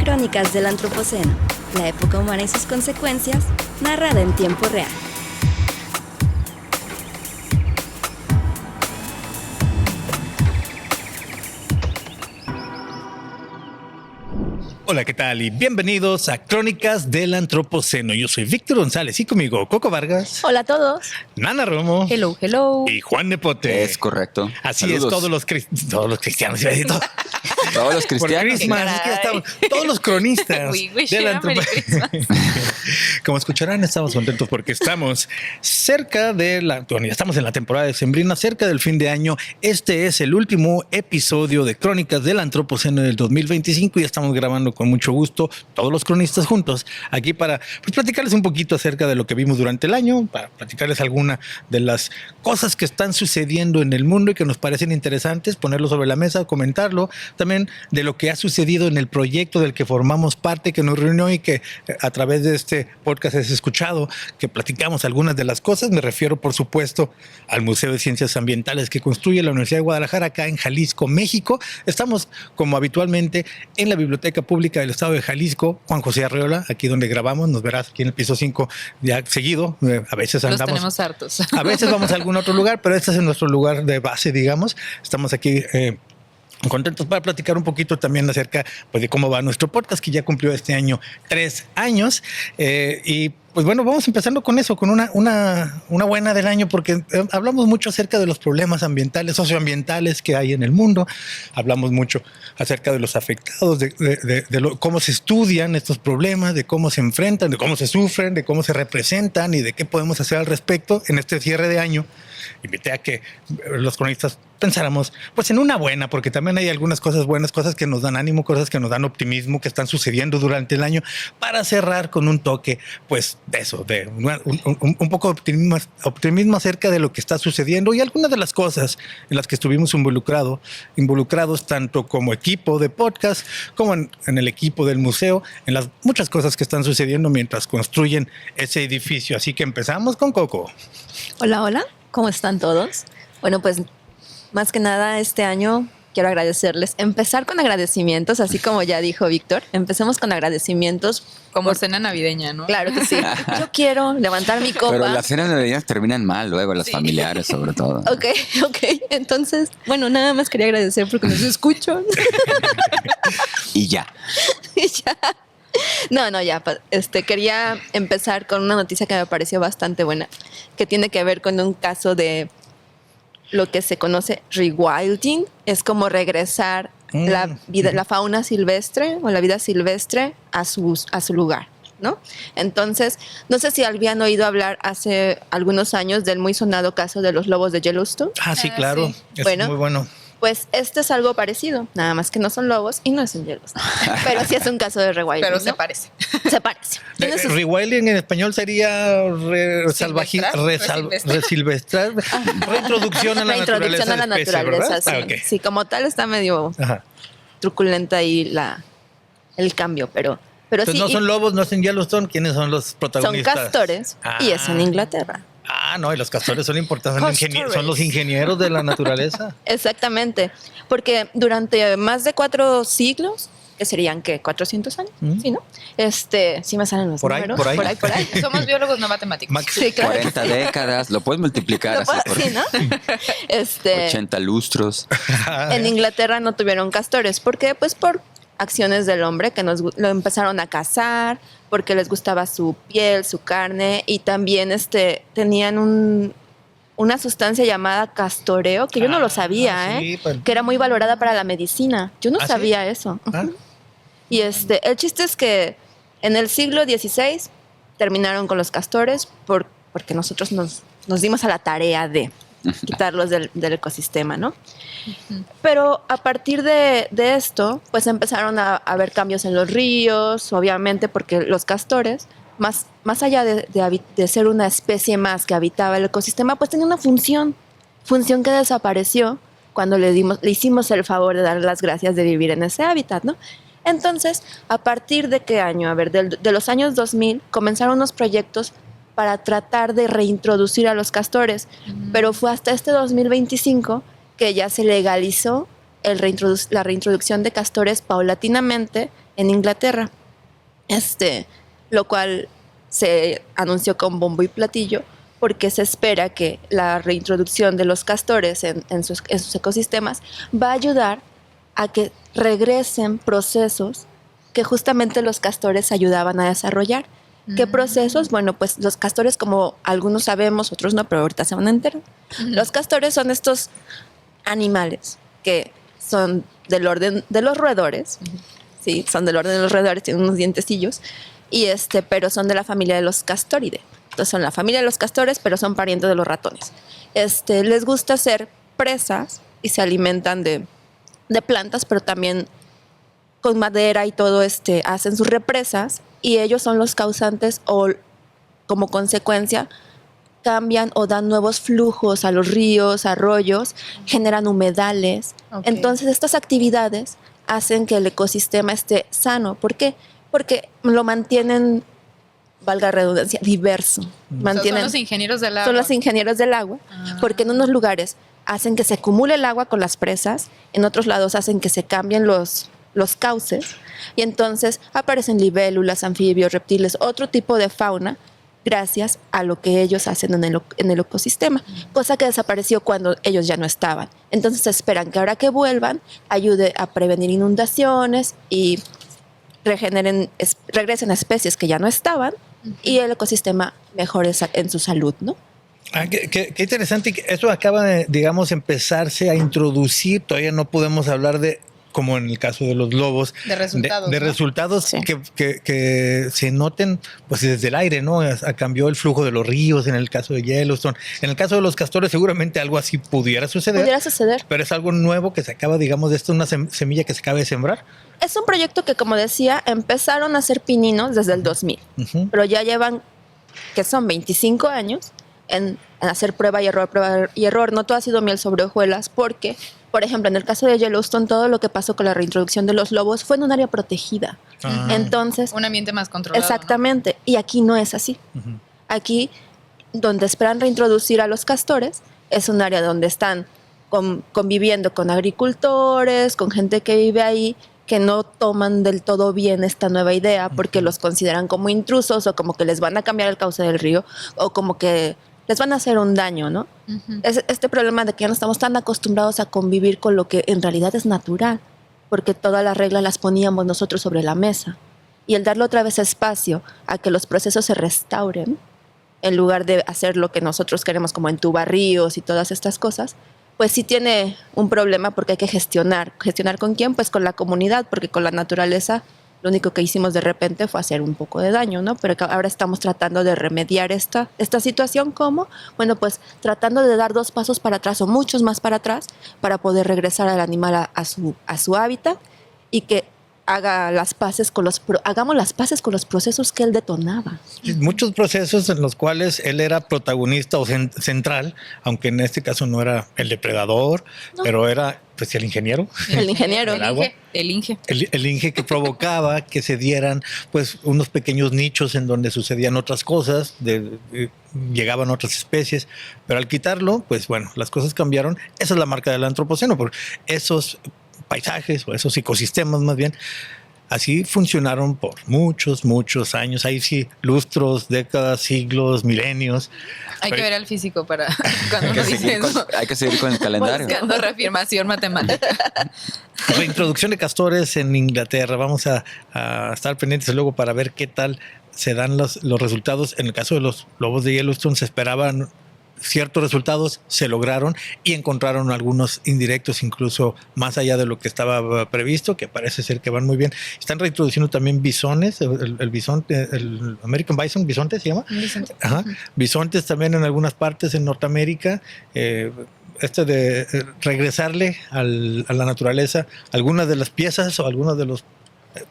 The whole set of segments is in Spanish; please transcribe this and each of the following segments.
Crónicas del Antropoceno, la época humana y sus consecuencias, narrada en tiempo real. Hola, ¿qué tal? Y bienvenidos a Crónicas del Antropoceno. Yo soy Víctor González y conmigo Coco Vargas. Hola a todos. Nana Romo. Hello, hello. Y Juan Nepote. Es correcto. Así Saludos. es, todos los cristianos. Iba a decir todo. Todos los Por cristianos. Christmas, es que ya estamos, todos los cronistas We wish del you a Merry antropoceno. Como escucharán, estamos contentos porque estamos cerca de ya estamos en la temporada decembrina, cerca del fin de año. Este es el último episodio de Crónicas del Antropoceno del 2025 y estamos grabando con mucho gusto todos los cronistas juntos aquí para platicarles un poquito acerca de lo que vimos durante el año, para platicarles alguna de las cosas que están sucediendo en el mundo y que nos parecen interesantes, ponerlo sobre la mesa, comentarlo, también de lo que ha sucedido en el proyecto del que formamos parte, que nos reunió y que a través de este podcast has escuchado, que platicamos algunas de las cosas. Me refiero, por supuesto, al Museo de Ciencias Ambientales que construye la Universidad de Guadalajara acá en Jalisco, México. Estamos, como habitualmente, en la Biblioteca Pública del Estado de Jalisco, Juan José Arreola, aquí donde grabamos. Nos verás aquí en el piso 5 ya seguido. A veces andamos. Los tenemos hartos. A veces vamos a algún otro lugar, pero este es nuestro lugar de base, digamos. Estamos aquí contentos para platicar un poquito también acerca pues, de cómo va nuestro podcast, que ya cumplió este año 3 años. Y pues bueno, vamos empezando con eso, con una buena del año, porque hablamos mucho acerca de los problemas ambientales, socioambientales que hay en el mundo. Hablamos mucho acerca de los afectados, cómo se estudian estos problemas, de cómo se enfrentan, de cómo se sufren, de cómo se representan y de qué podemos hacer al respecto en este cierre de año. Invité a que los cronistas pensáramos pues en una buena, porque también hay algunas cosas buenas, cosas que nos dan ánimo, cosas que nos dan optimismo, que están sucediendo durante el año, para cerrar con un toque pues de eso, de un poco de optimismo acerca de lo que está sucediendo y algunas de las cosas en las que estuvimos involucrados tanto como equipo de podcast como en el equipo del museo, en las muchas cosas que están sucediendo mientras construyen ese edificio. Así que empezamos con Coco. Hola, hola. ¿Cómo están todos? Bueno, pues más que nada este año quiero agradecerles. Empezar con agradecimientos, así como ya dijo Víctor. Empecemos con agradecimientos. Como cena navideña, ¿no? Claro que sí. Yo quiero levantar mi copa. Pero las cenas navideñas terminan mal luego, las familiares sobre todo. Ok. Entonces, bueno, nada más quería agradecer porque nos escuchan. Y ya. Y ya. No, ya. Quería empezar con una noticia que me pareció bastante buena, que tiene que ver con un caso de lo que se conoce rewilding. Es como regresar la fauna silvestre o la vida silvestre a su lugar, ¿no? Entonces, no sé si habían oído hablar hace algunos años del muy sonado caso de los lobos de Yellowstone. Ah, sí, claro. Sí. Es Bueno. muy bueno. Pues este es algo parecido, nada más que no son lobos y no es un Yellowstone. Pero sí es un caso de rewilding, Pero ¿no? se parece. Se parece. Tiene sus- Rewilding en español sería Resilvestrar. resilvestrar, reintroducción a la Reintroducción naturaleza. a la de especie, naturaleza, ¿verdad? sí. Ah, ok. Sí, como tal está medio Ajá. truculenta ahí el cambio, pero Entonces sí. no son lobos, no son Yellowstone. ¿Quiénes son los Son protagonistas? castores y es en Inglaterra. Ah, no, y los castores son importantes. Castores. Son los ingenieros de la naturaleza. Exactamente, porque durante más de 4 siglos, que serían, ¿qué? 400 años, sí, ¿no? Sí me salen los Por ahí, números. por ahí. Por ahí. Somos biólogos, no matemáticos. Max. Sí, claro. 40 décadas, lo puedes multiplicar así por Sí, ¿no? 80 lustros. En Inglaterra no tuvieron castores. ¿Por qué? Pues por acciones del hombre que lo empezaron a cazar, porque les gustaba su piel, su carne, y también tenían una sustancia llamada castoreo, que yo no lo sabía, sí, pues. que era muy valorada para la medicina. Yo no ¿Ah, sí? sabía eso. Ah. Y el chiste es que en el siglo XVI terminaron con los castores porque nosotros nos dimos a la tarea de quitarlos del ecosistema, ¿no? Pero a partir de esto, pues empezaron a haber cambios en los ríos, obviamente porque los castores, más allá de ser una especie más que habitaba el ecosistema, pues tenía una función que desapareció cuando le hicimos el favor de dar las gracias de vivir en ese hábitat, ¿no? Entonces, ¿a partir de qué año? A ver, de los años 2000 comenzaron unos proyectos para tratar de reintroducir a los castores, pero fue hasta este 2025 que ya se legalizó la reintroducción de castores paulatinamente en Inglaterra, lo cual se anunció con bombo y platillo, porque se espera que la reintroducción de los castores en sus ecosistemas va a ayudar a que regresen procesos que justamente los castores ayudaban a desarrollar. ¿Qué procesos? Bueno, pues los castores, como algunos sabemos, otros no, pero ahorita se van a enterar. Los castores son estos animales que son del orden de los roedores, sí, son del orden de los roedores, tienen unos dientecillos, pero son de la familia de los Castoridae. Entonces son la familia de los castores, pero son parientes de los ratones. Les gusta hacer presas y se alimentan de plantas, pero también con madera y todo, hacen sus represas, y ellos son los causantes o como consecuencia cambian o dan nuevos flujos a los ríos, arroyos, generan humedales. Okay. Entonces estas actividades hacen que el ecosistema esté sano. ¿Por qué? Porque lo mantienen, valga la redundancia, diverso. Son los ingenieros del agua. Son los ingenieros del agua, porque en unos lugares hacen que se acumule el agua con las presas, en otros lados hacen que se cambien los cauces, y entonces aparecen libélulas, anfibios, reptiles, otro tipo de fauna, gracias a lo que ellos hacen en el ecosistema, cosa que desapareció cuando ellos ya no estaban. Entonces esperan que ahora que vuelvan ayude a prevenir inundaciones y regresen especies que ya no estaban, y el ecosistema mejore en su salud, ¿no? Qué interesante. Eso acaba de, digamos, empezarse a introducir. Todavía no podemos hablar de, como en el caso de los lobos, de resultados, de ¿no? resultados Sí. que se noten pues desde el aire, ¿no? Cambió el flujo de los ríos en el caso de Yellowstone. En el caso de los castores seguramente algo así pudiera suceder. Pero es algo nuevo que se acaba, digamos, de esto, una semilla que se acaba de sembrar. Es un proyecto que, como decía, empezaron a hacer pininos desde el 2000, pero ya llevan, que son 25 años, en hacer prueba y error. No todo ha sido miel sobre hojuelas, porque, por ejemplo, en el caso de Yellowstone, todo lo que pasó con la reintroducción de los lobos fue en un área protegida. Entonces, un ambiente más controlado. exactamente, ¿no? Y aquí no es así. Aquí, donde esperan reintroducir a los castores, es un área donde están conviviendo con agricultores, con gente que vive ahí, que no toman del todo bien esta nueva idea porque los consideran como intrusos, o como que les van a cambiar el cauce del río, o como que les van a hacer un daño, ¿no? Es este problema de que ya no estamos tan acostumbrados a convivir con lo que en realidad es natural, porque todas las reglas las poníamos nosotros sobre la mesa. Y el darle otra vez espacio a que los procesos se restauren, en lugar de hacer lo que nosotros queremos, como entubar ríos y todas estas cosas, pues sí tiene un problema, porque hay que gestionar. ¿Gestionar con quién? Pues con la comunidad, porque con la naturaleza lo único que hicimos de repente fue hacer un poco de daño, ¿no? Pero ahora estamos tratando de remediar esta situación. ¿Cómo? Bueno, pues tratando de dar 2 pasos para atrás o muchos más para atrás para poder regresar al animal a su hábitat, y que hagamos las paces con los procesos que él detonaba. Muchos procesos en los cuales él era protagonista o central, aunque en este caso no era el depredador, pero era pues el ingeniero. El ingeniero. del agua. El Inge. El Inge que provocaba que se dieran pues unos pequeños nichos en donde sucedían otras cosas, llegaban otras especies, pero al quitarlo, pues bueno, las cosas cambiaron. Esa es la marca del antropoceno, porque esos paisajes o esos ecosistemas más bien así funcionaron por muchos años. Ahí sí, lustros, décadas, siglos, milenios. Hay que ver al físico para cuando Hay que uno dice seguir eso. hay que seguir con el calendario. Buscando reafirmación matemática. Reintroducción de castores en Inglaterra. Vamos a estar pendientes luego para ver qué tal se dan los resultados. En el caso de los lobos de Yellowstone se esperaban ciertos resultados, se lograron, y encontraron algunos indirectos, incluso más allá de lo que estaba previsto, que parece ser que van muy bien. Están reintroduciendo también bisones, el bisonte, el American Bison, bisonte se llama. Ajá. Bisontes también en algunas partes en Norteamérica. De regresarle a la naturaleza algunas de las piezas o algunos de los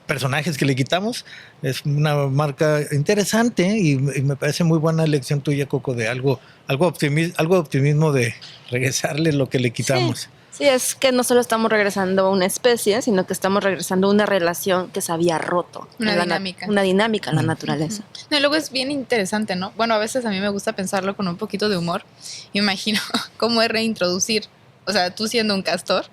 personajes que le quitamos, es una marca interesante, y me parece muy buena elección tuya, Coco, de algo optimismo de regresarle lo que le quitamos. Sí, es que no solo estamos regresando a una especie, sino que estamos regresando a una relación que se había roto. Una en la dinámica. una dinámica en la naturaleza. No, y luego es bien interesante, ¿no? Bueno, a veces a mí me gusta pensarlo con un poquito de humor. Imagino cómo es reintroducir. O sea, tú siendo un castor,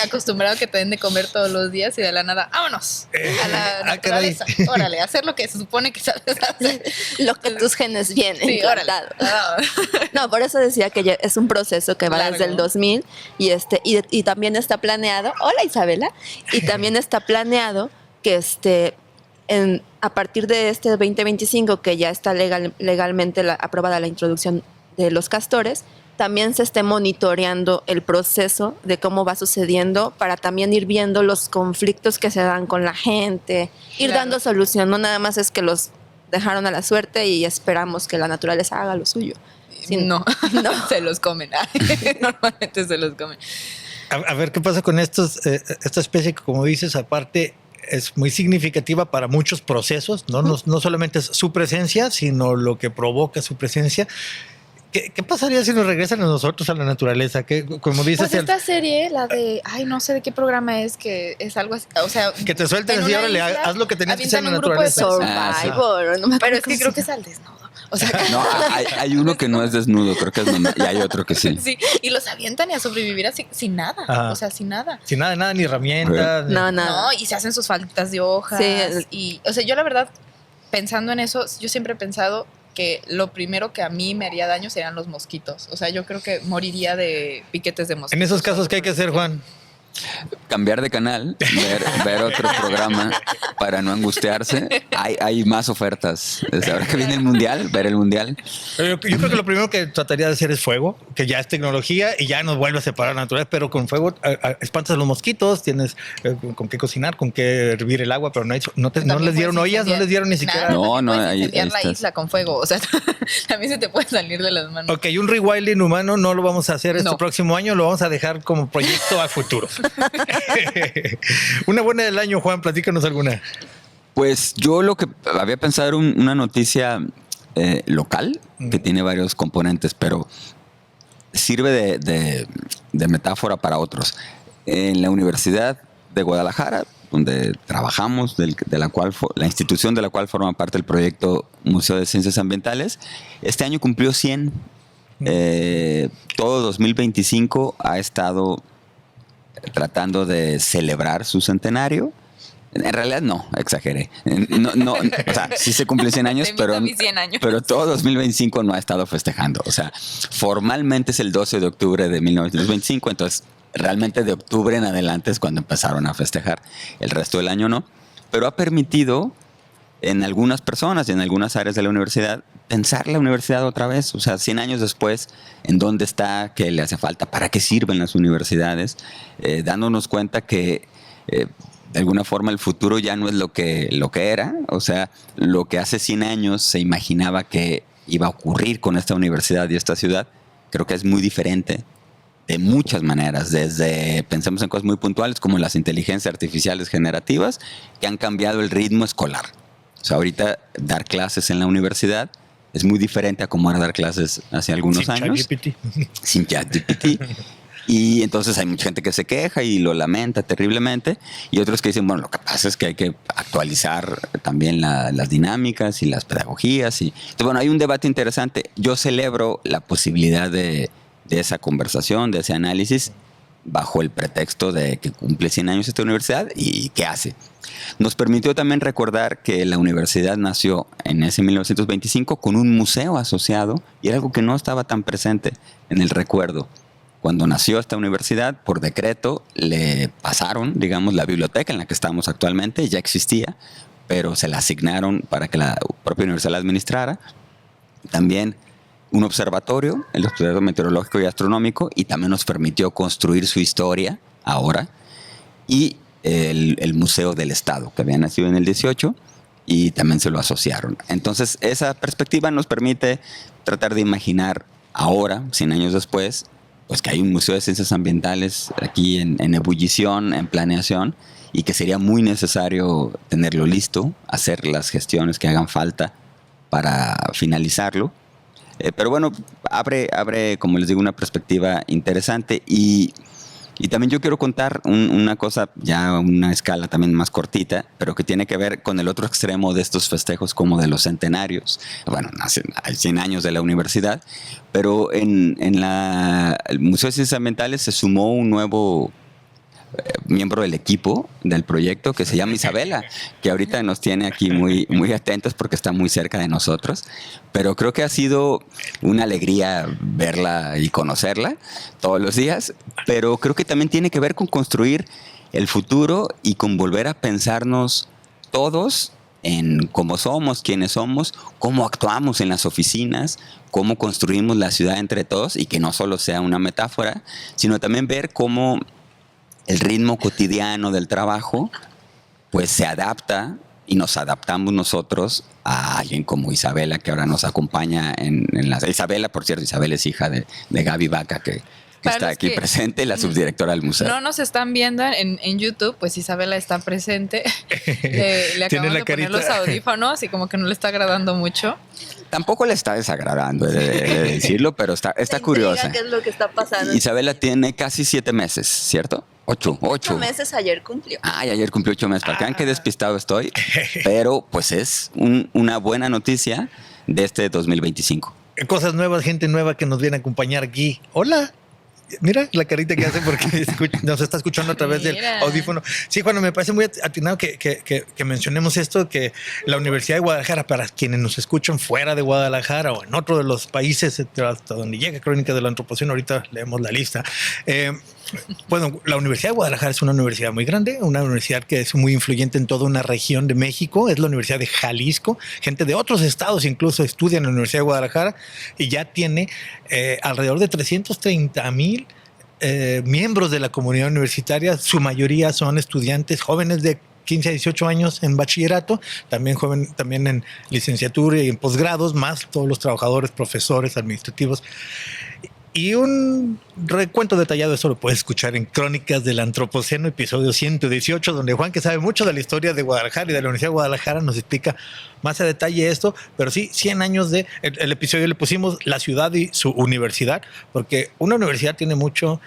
acostumbrado a que te den de comer todos los días y de la nada, vámonos a la naturaleza. Órale, hacer lo que se supone que sabes hacer. Lo que tus genes vienen. Sí, órale. implantados. No, por eso decía que ya es un proceso que va Largo. desde el 2000 y también está planeado. Hola, Isabela. Y también está planeado que a partir de este 2025, que ya está legalmente aprobada la introducción de los castores, también se esté monitoreando el proceso de cómo va sucediendo para también ir viendo los conflictos que se dan con la gente, ir Claro. dando solución. No nada más es que los dejaron a la suerte y esperamos que la naturaleza haga lo suyo. Sí. No, No. se los comen. Normalmente se los comen. A ver qué pasa con esta especie que, como dices, aparte es muy significativa para muchos procesos, ¿no? No solamente es su presencia, sino lo que provoca su presencia. ¿Qué pasaría si nos regresan a nosotros a la naturaleza? Como dices, Pues esta serie, la de, no sé de qué programa es, que es algo así, o sea, que te suelten en así, una órale, isla, haz lo que tenías que hacer en la avientan un grupo de naturaleza. Survivor. No me acuerdo pero es cómo que se creo que llama. es al desnudo. O sea, No, hay uno que no es desnudo, creo que es mamá, y hay otro que sí. sí, y los avientan y a sobrevivir así, sin nada, Ajá. o sea, sin nada. Sin nada, ni herramientas. No, No, y se hacen sus falditas de hojas. Sí. Y, o sea, yo la verdad, pensando en eso, yo siempre he pensado que lo primero que a mí me haría daño serían los mosquitos. O sea, yo creo que moriría de piquetes de mosquitos. En esos casos, ¿qué hay que hacer, Juan? Cambiar de canal, ver otro programa para no angustiarse. Hay más ofertas. Desde ahora que viene el mundial, ver el mundial. Yo creo que lo primero que trataría de hacer es fuego, que ya es tecnología y ya nos vuelve a separar la naturaleza, pero con fuego espantas a los mosquitos, tienes con qué cocinar, con qué hervir el agua, pero no les dieron ollas, no les dieron ni siquiera. No, no, ahí incendiar la estás. isla con fuego. O sea, también se te puede salir de las manos. Ok, un rewilding humano no lo vamos a hacer este No. próximo año, lo vamos a dejar como proyecto a futuro. Una buena del año, Juan, platícanos alguna. Pues yo lo que había pensado era una noticia local que tiene varios componentes, pero sirve de metáfora para otros. En la Universidad de Guadalajara, donde trabajamos, la institución de la cual forma parte el proyecto Museo de Ciencias Ambientales, este año cumplió 100. Todo 2025 ha estado tratando de celebrar su centenario. En realidad no, exageré. No, o sea, sí se cumplen 100 años, Te invito pero, a mis 100 años. pero todo 2025 no ha estado festejando. O sea, formalmente es el 12 de octubre de 1925, entonces realmente de octubre en adelante es cuando empezaron a festejar. El resto del año no. Pero ha permitido en algunas personas y en algunas áreas de la universidad pensar la universidad otra vez. O sea, 100 años después, ¿en dónde está? ¿Qué le hace falta? ¿Para qué sirven las universidades? Dándonos cuenta que de alguna forma el futuro ya no es lo que era. O sea, lo que hace 100 años se imaginaba que iba a ocurrir con esta universidad y esta ciudad, creo que es muy diferente de muchas maneras. Pensemos en cosas muy puntuales como las inteligencias artificiales generativas que han cambiado el ritmo escolar. O sea, ahorita dar clases en la universidad es muy diferente a cómo era dar clases hace algunos años. ChatGPT. Sin ChatGPT. Y entonces hay mucha gente que se queja y lo lamenta terriblemente. Y otros que dicen, bueno, lo que pasa es que hay que actualizar también las dinámicas y las pedagogías. Entonces, bueno, hay un debate interesante. Yo celebro la posibilidad de esa conversación, de ese análisis, bajo el pretexto de que cumple 100 años esta universidad y qué hace. Nos permitió también recordar que la universidad nació en ese 1925 con un museo asociado y era algo que no estaba tan presente en el recuerdo. Cuando nació esta universidad, por decreto, le pasaron, digamos, la biblioteca en la que estamos actualmente, ya existía, pero se la asignaron para que la propia universidad la administrara. También un observatorio, el Observatorio Meteorológico y Astronómico, y también nos permitió construir su historia ahora, y el Museo del Estado, que había nacido en el 18, y también se lo asociaron. Entonces, esa perspectiva nos permite tratar de imaginar ahora, 100 años después, pues que hay un Museo de Ciencias Ambientales aquí en ebullición, en planeación, y que sería muy necesario tenerlo listo, hacer las gestiones que hagan falta para finalizarlo. Pero bueno, abre, como les digo, una perspectiva interesante. Y también yo quiero contar una cosa, ya a una escala también más cortita, pero que tiene que ver con el otro extremo de estos festejos como de los centenarios. Bueno, hay 100 años de la universidad, pero en el Museo de Ciencias Ambientales se sumó un nuevo miembro del equipo del proyecto que se llama Isabela, que ahorita nos tiene aquí muy, muy atentos porque está muy cerca de nosotros, pero creo que ha sido una alegría verla y conocerla todos los días, pero creo que también tiene que ver con construir el futuro y con volver a pensarnos todos en cómo somos, quiénes somos, cómo actuamos en las oficinas, cómo construimos la ciudad entre todos y que no solo sea una metáfora, sino también ver cómo el ritmo cotidiano del trabajo pues se adapta y nos adaptamos nosotros a alguien como Isabela, que ahora nos acompaña en la... Isabela, por cierto, Isabela es hija de Gaby Vaca, que está aquí presente, la subdirectora del museo. No nos están viendo en YouTube, pues Isabela está presente. Le acabamos de poner los audífonos y como que no le está agradando mucho. Tampoco le está desagradando, he de decirlo, pero está curiosa. ¿Qué es lo que está pasando? Isabela tiene casi 7 meses, ¿cierto? 8 meses ayer cumplió. Ay, ayer cumplió 8 meses. Para que vean qué despistado estoy. Pero pues es una buena noticia de este 2025. Cosas nuevas, gente nueva que nos viene a acompañar aquí. Hola. Mira la carita que hace porque nos está escuchando a través del audífono. Sí, Juan, me parece muy atinado que mencionemos esto, que la Universidad de Guadalajara, para quienes nos escuchan fuera de Guadalajara o en otro de los países hasta donde llega Crónica de la Antropoceno, ahorita leemos la lista. Bueno, la Universidad de Guadalajara es una universidad muy grande, una universidad que es muy influyente en toda una región de México, es la Universidad de Jalisco, gente de otros estados incluso estudia en la Universidad de Guadalajara y ya tiene alrededor de 330,000 miembros de la comunidad universitaria, su mayoría son estudiantes jóvenes de 15 a 18 años en bachillerato, también en licenciatura y en posgrados, más todos los trabajadores, profesores, administrativos. Y un recuento detallado de eso lo puedes escuchar en Crónicas del Antropoceno, episodio 118, donde Juan, que sabe mucho de la historia de Guadalajara y de la Universidad de Guadalajara, nos explica más a detalle esto. Pero sí, 100 años de... El episodio le pusimos la ciudad y su universidad, porque una universidad tiene mucha...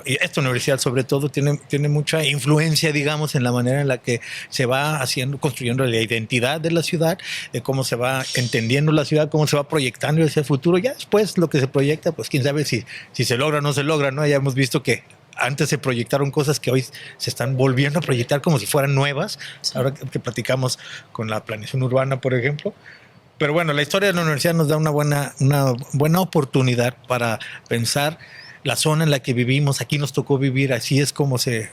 Y esta universidad sobre todo tiene mucha influencia, digamos, en la manera en la que se va construyendo la identidad de la ciudad, de cómo se va entendiendo la ciudad, cómo se va proyectando hacia el futuro. Ya después lo que se proyecta, pues quién sabe si se logra o no se logra, ¿no? Ya hemos visto que antes se proyectaron cosas que hoy se están volviendo a proyectar como si fueran nuevas. Sí. Ahora que platicamos con la planeación urbana, por ejemplo. Pero bueno, la historia de la universidad nos da una buena oportunidad para pensar la zona en la que vivimos. Aquí nos tocó vivir, así es como se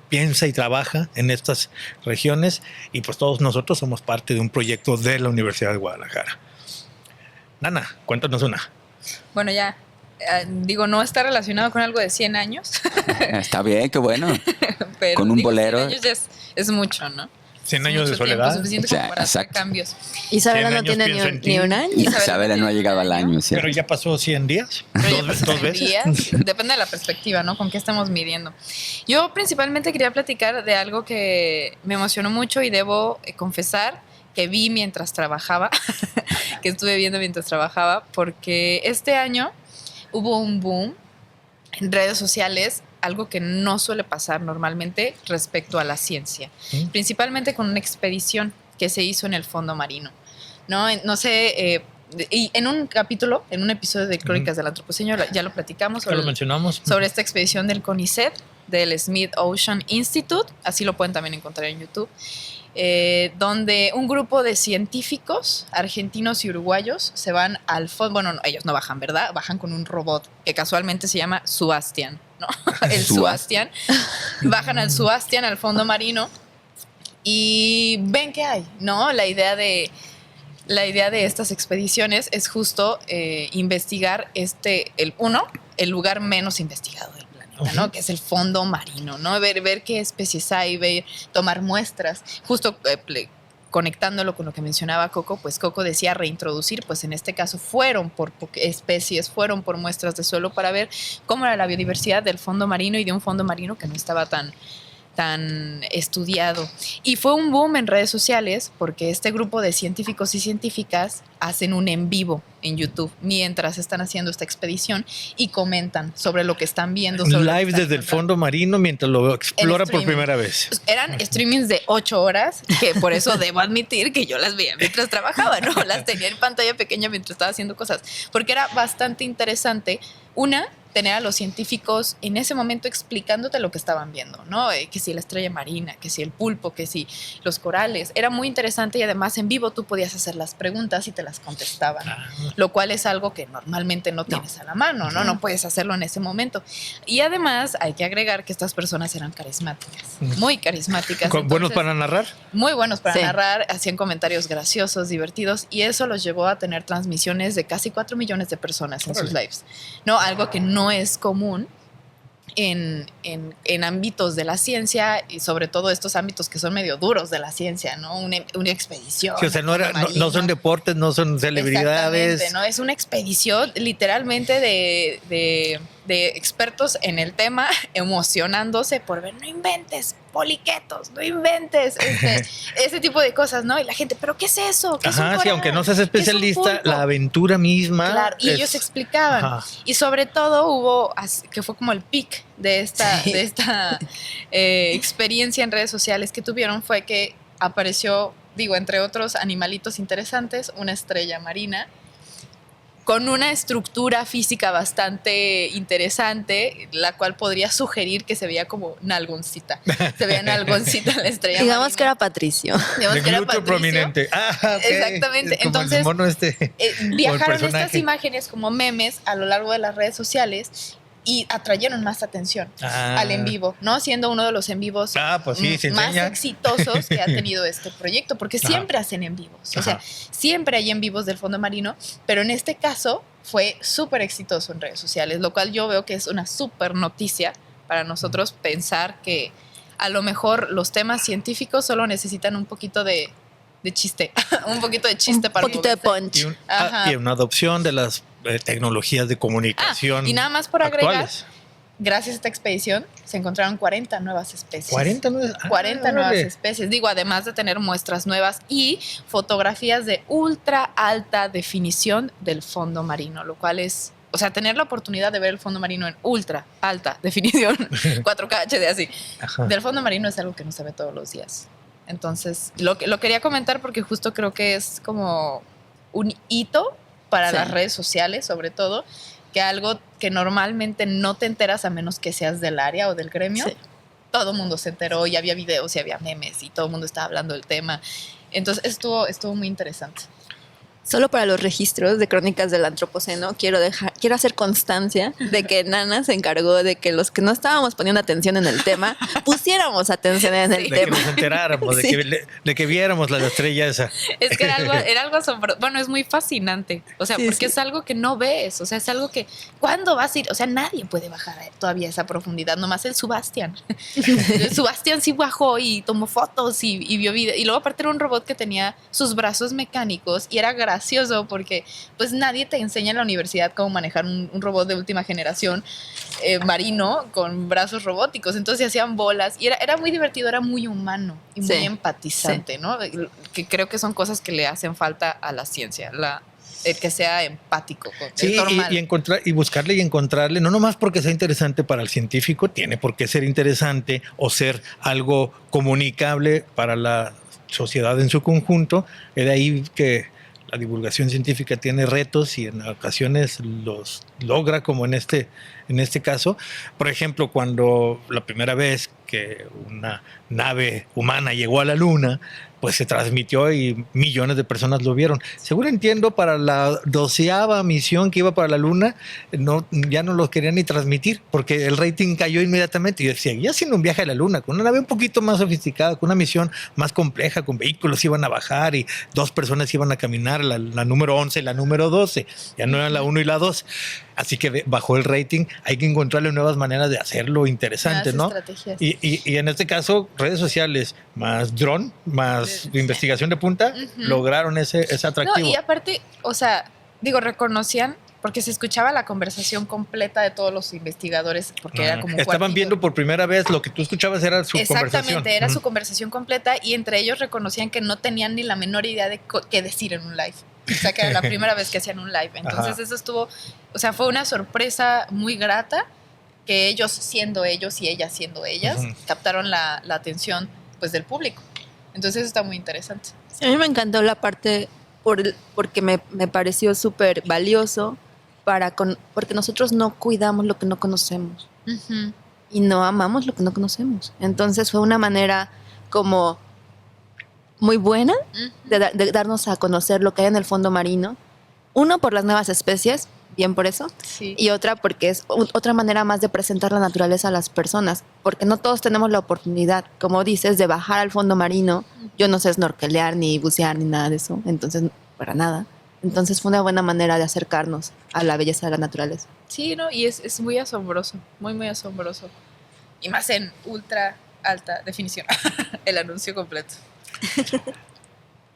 piensa y trabaja en estas regiones. Y pues todos nosotros somos parte de un proyecto de la Universidad de Guadalajara. Nana, cuéntanos una. Bueno, ya. Digo, no está relacionado con algo de 100 años. Está bien, qué bueno. Pero, con un bolero. 100 años es mucho, ¿no? 100 años de soledad. Suficiente como para hacer cambios. Isabela no tiene ni un año. Isabela no ha llegado al año. ¿Cierto? Pero ya pasó 100 días. ¿Dos veces? Días. Depende de la perspectiva, ¿no? Con qué estamos midiendo. Yo principalmente quería platicar de algo que me emocionó mucho y debo confesar que vi mientras trabajaba, que estuve viendo mientras trabajaba, porque este año hubo un boom en redes sociales, algo que no suele pasar normalmente respecto a la ciencia, principalmente con una expedición que se hizo en el fondo marino. No sé, y en un capítulo, en un episodio de Crónicas del Antropoceno, ya lo platicamos. Ya lo mencionamos. Sobre esta expedición del CONICET, del Smith Ocean Institute, así lo pueden también encontrar en YouTube. Donde un grupo de científicos argentinos y uruguayos se van al fondo. Bueno, no, ellos no bajan, ¿verdad? Bajan con un robot que casualmente se llama Suastian, ¿no? El Suastian. Bajan al Suastian, al fondo marino, y ven qué hay, ¿no? La idea de estas expediciones es justo investigar el lugar menos investigado del planeta, ¿no? Que es el fondo marino, ¿no? Ver qué especies hay, tomar muestras. Justo conectándolo con lo que mencionaba Coco, pues Coco decía reintroducir, pues en este caso fueron por especies, fueron por muestras de suelo para ver cómo era la biodiversidad del fondo marino y de un fondo marino que no estaba tan estudiado. Y fue un boom en redes sociales porque este grupo de científicos y científicas hacen un en vivo en YouTube mientras están haciendo esta expedición y comentan sobre lo que están viendo. Sobre Live desde el fondo marino mientras lo explora por streaming. primera vez. Eran streamings de 8 horas, que por eso debo admitir que yo las veía mientras trabajaba, ¿no? Las tenía en pantalla pequeña mientras estaba haciendo cosas, porque era bastante interesante. Tener a los científicos en ese momento explicándote lo que estaban viendo, ¿no? Que si la estrella marina, que si el pulpo, que si los corales. Era muy interesante y además en vivo tú podías hacer las preguntas y te las contestaban, lo cual es algo que normalmente no tienes a la mano, ¿no? No puedes hacerlo en ese momento. Y además hay que agregar que estas personas eran carismáticas, muy carismáticas. ¿Buenos para narrar? Muy buenos para narrar, hacían comentarios graciosos, divertidos, y eso los llevó a tener transmisiones de casi 4 millones de personas en sus lives, ¿no? Algo que no es común en ámbitos de la ciencia y sobre todo estos ámbitos que son medio duros de la ciencia, ¿no? Una expedición. Sí, o sea, no son deportes, no son celebridades. Exactamente, ¿no? Es una expedición literalmente de expertos en el tema emocionándose por ver, no inventes poliquetos, no inventes ese tipo de cosas, ¿no? Y la gente, ¿pero qué es eso? ¿Qué es un Ajá, sí, coral? aunque no seas ¿Qué es un especialista, pulpo? la aventura misma. Claro, y ellos explicaban. Ajá. Y sobre todo hubo, que fue como el pic de esta experiencia en redes sociales que tuvieron, fue que apareció, entre otros animalitos interesantes, una estrella marina con una estructura física bastante interesante, la cual podría sugerir que se veía como nalgoncita. Se veía nalgoncita la estrella Digamos marina. que era Patricio. Digamos De que era glúteo Patricio. prominente. Ah, ok. Exactamente. Es como Entonces, el mono viajaron personaje. estas imágenes como memes a lo largo de las redes sociales y atrayeron más atención al en vivo, ¿no? Siendo uno de los en vivos pues sí, se más enseña. exitosos que ha tenido este proyecto, porque siempre hacen en vivos. O sea, siempre hay en vivos del fondo marino, pero en este caso fue súper exitoso en redes sociales, lo cual yo veo que es una súper noticia para nosotros pensar que a lo mejor los temas científicos solo necesitan un poquito de chiste, un poquito de chiste para un poquito de moverse. punch. Y una adopción de las tecnologías de comunicación. Y nada más por agregar, actuales. gracias a esta expedición se encontraron 40 nuevas especies. 40 nuevas especies. Además de tener muestras nuevas y fotografías de ultra alta definición del fondo marino, lo cual es, o sea, tener la oportunidad de ver el fondo marino en ultra alta definición, 4K HD así, del fondo marino es algo que no se ve todos los días. Entonces, lo quería comentar porque justo creo que es como un hito para las redes sociales, sobre todo, que algo que normalmente no te enteras a menos que seas del área o del gremio. Sí. Todo el mundo se enteró y había videos y había memes y todo el mundo estaba hablando del tema. Entonces estuvo muy interesante. Solo para los registros de Crónicas del Antropoceno quiero hacer constancia de que Nana se encargó de que los que no estábamos poniendo atención en el tema pusiéramos atención en el tema. De que nos enteráramos, de que viéramos la estrella esa. Es que era algo asombroso. Bueno, es muy fascinante. O sea, porque es algo que no ves. O sea, es algo que ¿cuándo vas a ir? O sea, nadie puede bajar todavía a esa profundidad. Nomás el Sebastián. El Sebastián sí bajó y tomó fotos y vio videos. Y luego aparte era un robot que tenía sus brazos mecánicos y era gracioso porque pues nadie te enseña en la universidad cómo manejar un robot de última generación marino con brazos robóticos, entonces hacían bolas y era muy divertido, era muy humano y muy empatizante, ¿no? Que creo que son cosas que le hacen falta a la ciencia, el que sea empático. Sí, es normal. y buscarle y encontrarle, no nomás porque sea interesante para el científico, tiene por qué ser interesante o ser algo comunicable para la sociedad en su conjunto. Es de ahí que la divulgación científica tiene retos y en ocasiones los logra, como en este caso. Por ejemplo, cuando la primera vez que una nave humana llegó a la Luna, pues se transmitió y millones de personas lo vieron. Según entiendo, para la 12ª misión que iba para la Luna, ya no lo querían ni transmitir porque el rating cayó inmediatamente y seguía haciendo un viaje a la Luna con una nave un poquito más sofisticada, con una misión más compleja, con vehículos iban a bajar y 2 personas iban a caminar, la número 11 y la número 12, ya no eran la 1 y la 2. Así que bajó el rating, hay que encontrarle nuevas maneras de hacerlo interesante, ¿no? Estrategias. Y en este caso, redes sociales más dron, más investigación de punta, lograron ese atractivo. No, y aparte, o sea, reconocían, porque se escuchaba la conversación completa de todos los investigadores, porque era como un estaban cuartito. viendo por primera vez, lo que tú escuchabas era su conversación. Exactamente, era su conversación completa y entre ellos reconocían que no tenían ni la menor idea de qué decir en un live. O sea, que era la primera vez que hacían un live. Entonces Ajá. eso estuvo, o sea, fue una sorpresa muy grata que ellos siendo ellos y ellas siendo ellas, Ujú. captaron la atención pues del público. Entonces eso está muy interesante. A mí me encantó la parte porque me pareció súper valioso porque nosotros no cuidamos lo que no conocemos Ujú. y no amamos lo que no conocemos. Entonces fue una manera como muy buena Ujú. de darnos a conocer lo que hay en el fondo marino. Uno, por las nuevas especies, bien por eso. Sí. Y otra, porque es otra manera más de presentar la naturaleza a las personas. Porque no todos tenemos la oportunidad, como dices, de bajar al fondo marino. Yo no sé snorkelear, ni bucear, ni nada de eso. Entonces, para nada. Entonces fue una buena manera de acercarnos a la belleza de la naturaleza. Sí, ¿no? Y es muy asombroso, muy, muy asombroso. Y más en ultra alta definición. El anuncio completo.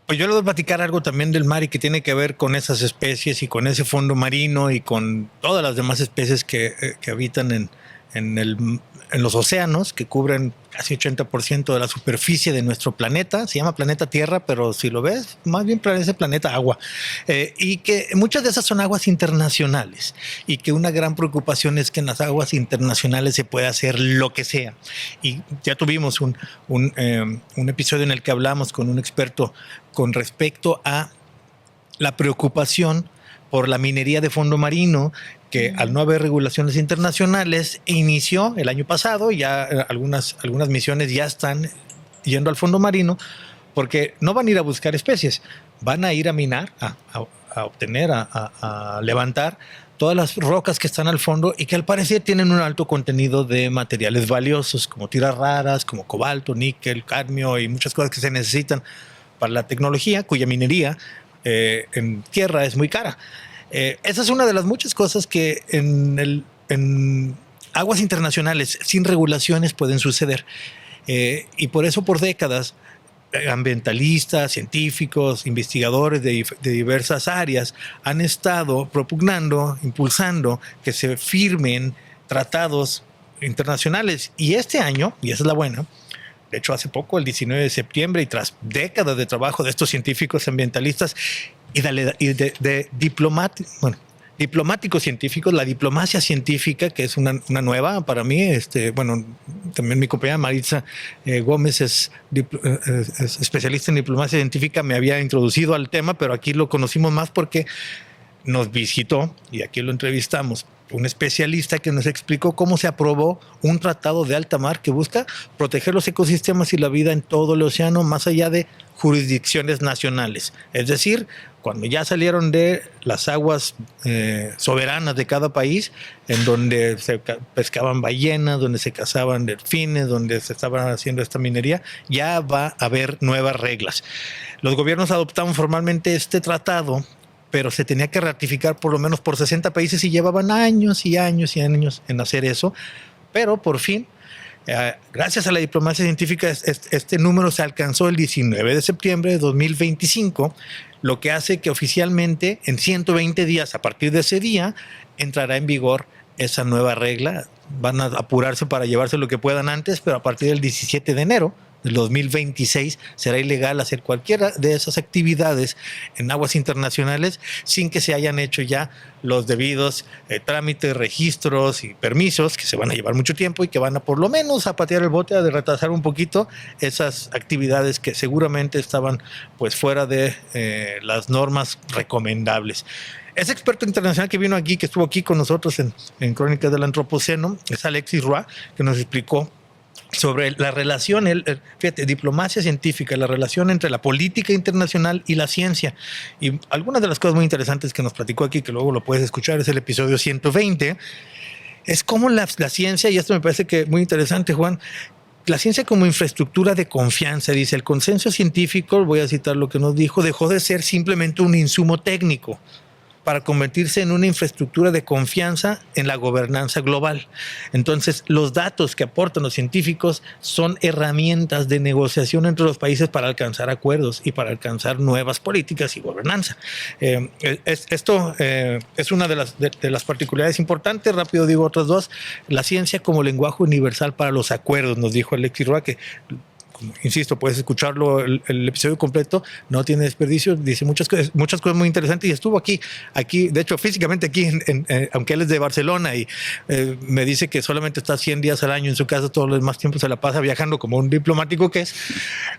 Pues yo les voy a platicar algo también del mar y que tiene que ver con esas especies y con ese fondo marino y con todas las demás especies que habitan en los océanos, que cubren casi 80% de la superficie de nuestro planeta. Se llama planeta Tierra, pero si lo ves, más bien parece planeta agua. Y que muchas de esas son aguas internacionales y que una gran preocupación es que en las aguas internacionales se puede hacer lo que sea. Y ya tuvimos un episodio en el que hablamos con un experto con respecto a la preocupación por la minería de fondo marino, que al no haber regulaciones internacionales inició el año pasado. Ya algunas misiones ya están yendo al fondo marino porque no van a ir a buscar especies, van a ir a minar, a obtener, a levantar todas las rocas que están al fondo y que al parecer tienen un alto contenido de materiales valiosos como tierras raras, como cobalto, níquel, cadmio y muchas cosas que se necesitan para la tecnología, cuya minería en tierra es muy cara. Esa es una de las muchas cosas que en aguas internacionales sin regulaciones pueden suceder. Y por eso por décadas ambientalistas, científicos, investigadores de diversas áreas han estado propugnando, impulsando que se firmen tratados internacionales. Y este año, y esa es la buena, de hecho hace poco, el 19 de septiembre, y tras décadas de trabajo de estos científicos ambientalistas y de diplomáticos científicos, la diplomacia científica, que es una nueva para mí. Bueno, también mi compañera Maritza Gómez es especialista en diplomacia científica, me había introducido al tema, pero aquí lo conocimos más porque nos visitó y aquí lo entrevistamos un especialista que nos explicó cómo se aprobó un tratado de alta mar que busca proteger los ecosistemas y la vida en todo el océano más allá de jurisdicciones nacionales. Es decir, cuando ya salieron de las aguas soberanas de cada país, en donde se pescaban ballenas, donde se cazaban delfines, donde se estaban haciendo esta minería, ya va a haber nuevas reglas. Los gobiernos adoptaron formalmente este tratado, pero se tenía que ratificar por lo menos por 60 países y llevaban años y años y años en hacer eso. Pero por fin, gracias a la diplomacia científica, este número se alcanzó el 19 de septiembre de 2025, lo que hace que oficialmente en 120 días a partir de ese día entrará en vigor esa nueva regla. Van a apurarse para llevarse lo que puedan antes, pero a partir del 17 de enero del 2026 será ilegal hacer cualquiera de esas actividades en aguas internacionales sin que se hayan hecho ya los debidos trámites, registros y permisos, que se van a llevar mucho tiempo y que van a por lo menos a patear el bote, a retrasar un poquito esas actividades que seguramente estaban pues fuera de las normas recomendables. Ese experto internacional que vino aquí, que estuvo aquí con nosotros en Crónicas del Antropoceno, es Alexis Roy, que nos explicó sobre la relación, fíjate, diplomacia científica, la relación entre la política internacional y la ciencia. Y algunas de las cosas muy interesantes que nos platicó aquí, que luego lo puedes escuchar, es el episodio 120, es cómo la ciencia, y esto me parece que muy interesante, Juan, la ciencia como infraestructura de confianza. Dice, el consenso científico, voy a citar lo que nos dijo, dejó de ser simplemente un insumo técnico para convertirse en una infraestructura de confianza en la gobernanza global. Entonces, los datos que aportan los científicos son herramientas de negociación entre los países para alcanzar acuerdos y para alcanzar nuevas políticas y gobernanza. Esto es una de las particularidades importantes. Rápido digo otras dos. La ciencia como lenguaje universal para los acuerdos, nos dijo Alexis Roy, que insisto, puedes escucharlo el episodio completo, no tiene desperdicio, dice muchas cosas muy interesantes y estuvo aquí, de hecho físicamente aquí, aunque él es de Barcelona y me dice que solamente está 100 días al año en su casa, todo el demás tiempo se la pasa viajando como un diplomático que es,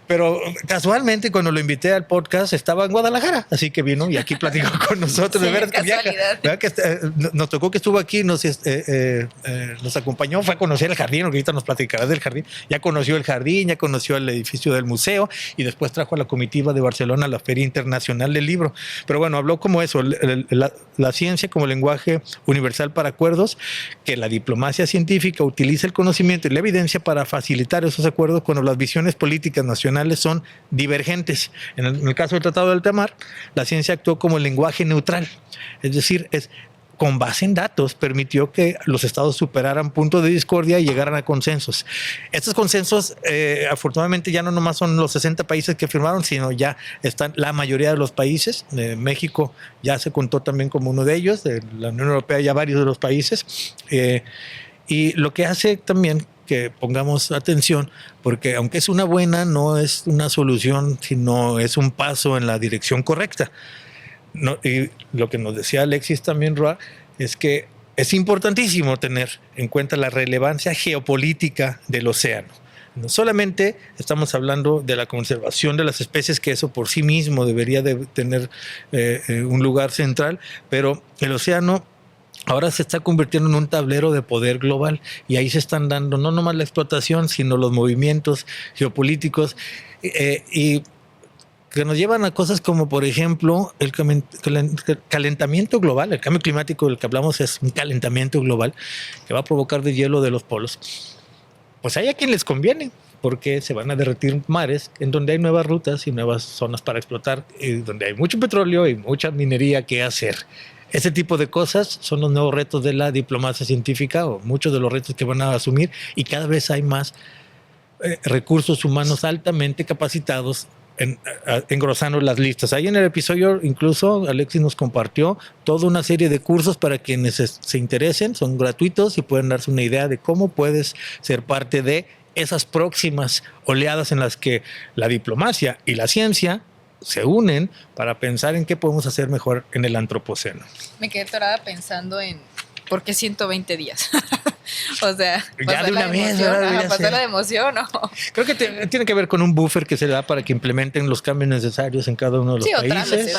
pero casualmente cuando lo invité al podcast estaba en Guadalajara, así que vino y aquí platicó con nosotros. Sí, De veras que viaja. ¿Verdad que nos tocó que estuvo aquí, nos acompañó, fue a conocer el jardín, ahorita nos platicará del jardín, ya conoció el jardín, ya conoció el edificio del museo y después trajo a la comitiva de Barcelona a la Feria Internacional del Libro. Pero bueno, habló como eso, la ciencia como lenguaje universal para acuerdos, que la diplomacia científica utiliza el conocimiento y la evidencia para facilitar esos acuerdos cuando las visiones políticas nacionales son divergentes. En el caso del Tratado de Alta Mar, la ciencia actuó como el lenguaje neutral, es decir, con base en datos, permitió que los estados superaran puntos de discordia y llegaran a consensos. Estos consensos, afortunadamente, ya no nomás son los 60 países que firmaron, sino ya están la mayoría de los países. México ya se contó también como uno de ellos, de la Unión Europea ya varios de los países. Y lo que hace también que pongamos atención, porque aunque es una buena, no es una solución, sino es un paso en la dirección correcta. No, y lo que nos decía Alexis también, Roa, es que es importantísimo tener en cuenta la relevancia geopolítica del océano. No solamente estamos hablando de la conservación de las especies, que eso por sí mismo debería de tener un lugar central, pero el océano ahora se está convirtiendo en un tablero de poder global y ahí se están dando no nomás la explotación, sino los movimientos geopolíticos y que nos llevan a cosas como, por ejemplo, el calentamiento global. El cambio climático del que hablamos es un calentamiento global que va a provocar deshielo de los polos. Pues hay a quien les conviene, porque se van a derretir mares en donde hay nuevas rutas y nuevas zonas para explotar, y donde hay mucho petróleo y mucha minería que hacer. Ese tipo de cosas son los nuevos retos de la diplomacia científica, o muchos de los retos que van a asumir, y cada vez hay más recursos humanos altamente capacitados engrosando las listas. Ahí en el episodio incluso Alexis nos compartió toda una serie de cursos para quienes se interesen, son gratuitos y pueden darse una idea de cómo puedes ser parte de esas próximas oleadas en las que la diplomacia y la ciencia se unen para pensar en qué podemos hacer mejor en el antropoceno. Me quedé atorada pensando en ¿por qué 120 días? O sea, ya de una vez, pasar la emoción, ¿no? Creo que tiene que ver con un buffer que se da para que implementen los cambios necesarios en cada uno de los países.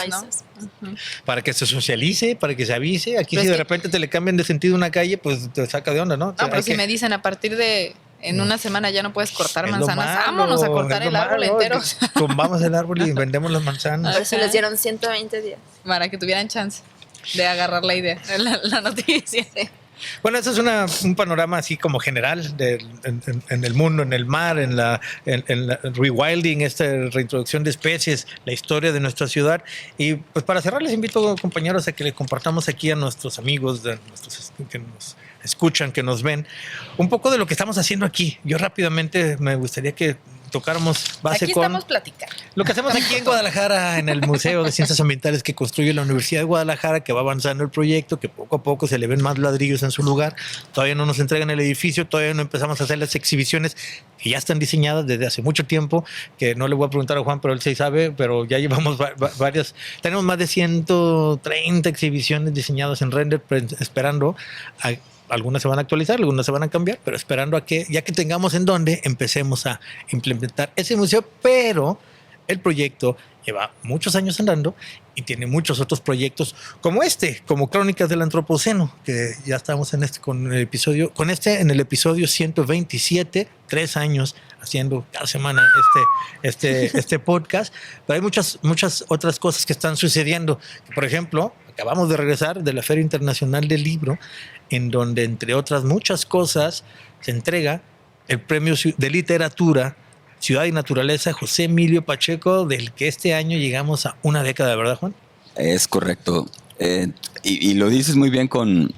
¿no? Para que se socialice, para que se avise. Aquí pero si de repente te le cambian de sentido una calle, pues te saca de onda, ¿no? No, pero si me dicen a partir de en una semana ya no puedes cortar manzanas, malo, vámonos a cortar el árbol entero. Tumbamos el árbol y vendemos las manzanas. Por eso les dieron 120 días. Para que tuvieran chance de agarrar la idea, la noticia. Bueno, eso es un panorama así como general en el mundo, en el mar, en la rewilding, esta reintroducción de especies, la historia de nuestra ciudad. Y pues para cerrar les invito, compañeros, a que le compartamos aquí a nuestros amigos, que nos escuchan, que nos ven, un poco de lo que estamos haciendo aquí. Yo rápidamente me gustaría que tocáramos base aquí con estamos platicando. Lo que hacemos aquí en Guadalajara, en el Museo de Ciencias Ambientales que construye la Universidad de Guadalajara, que va avanzando el proyecto, que poco a poco se le ven más ladrillos en su lugar. Todavía no nos entregan el edificio, todavía no empezamos a hacer las exhibiciones que ya están diseñadas desde hace mucho tiempo, que no le voy a preguntar a Juan, pero él sí sabe, pero ya llevamos varias. Tenemos más de 130 exhibiciones diseñadas en render, esperando a... Algunas se van a actualizar, algunas se van a cambiar, pero esperando a que, ya que tengamos en dónde, empecemos a implementar ese museo. Pero el proyecto lleva muchos años andando y tiene muchos otros proyectos como como Crónicas del Antropoceno, que ya estamos en en el episodio 127, 3 años haciendo cada semana este podcast. Pero hay muchas otras cosas que están sucediendo. Por ejemplo, acabamos de regresar de la Feria Internacional del Libro, en donde, entre otras muchas cosas, se entrega el Premio de Literatura Ciudad y Naturaleza José Emilio Pacheco, del que este año llegamos a una década, ¿verdad, Juan? Es correcto. Y lo dices muy bien con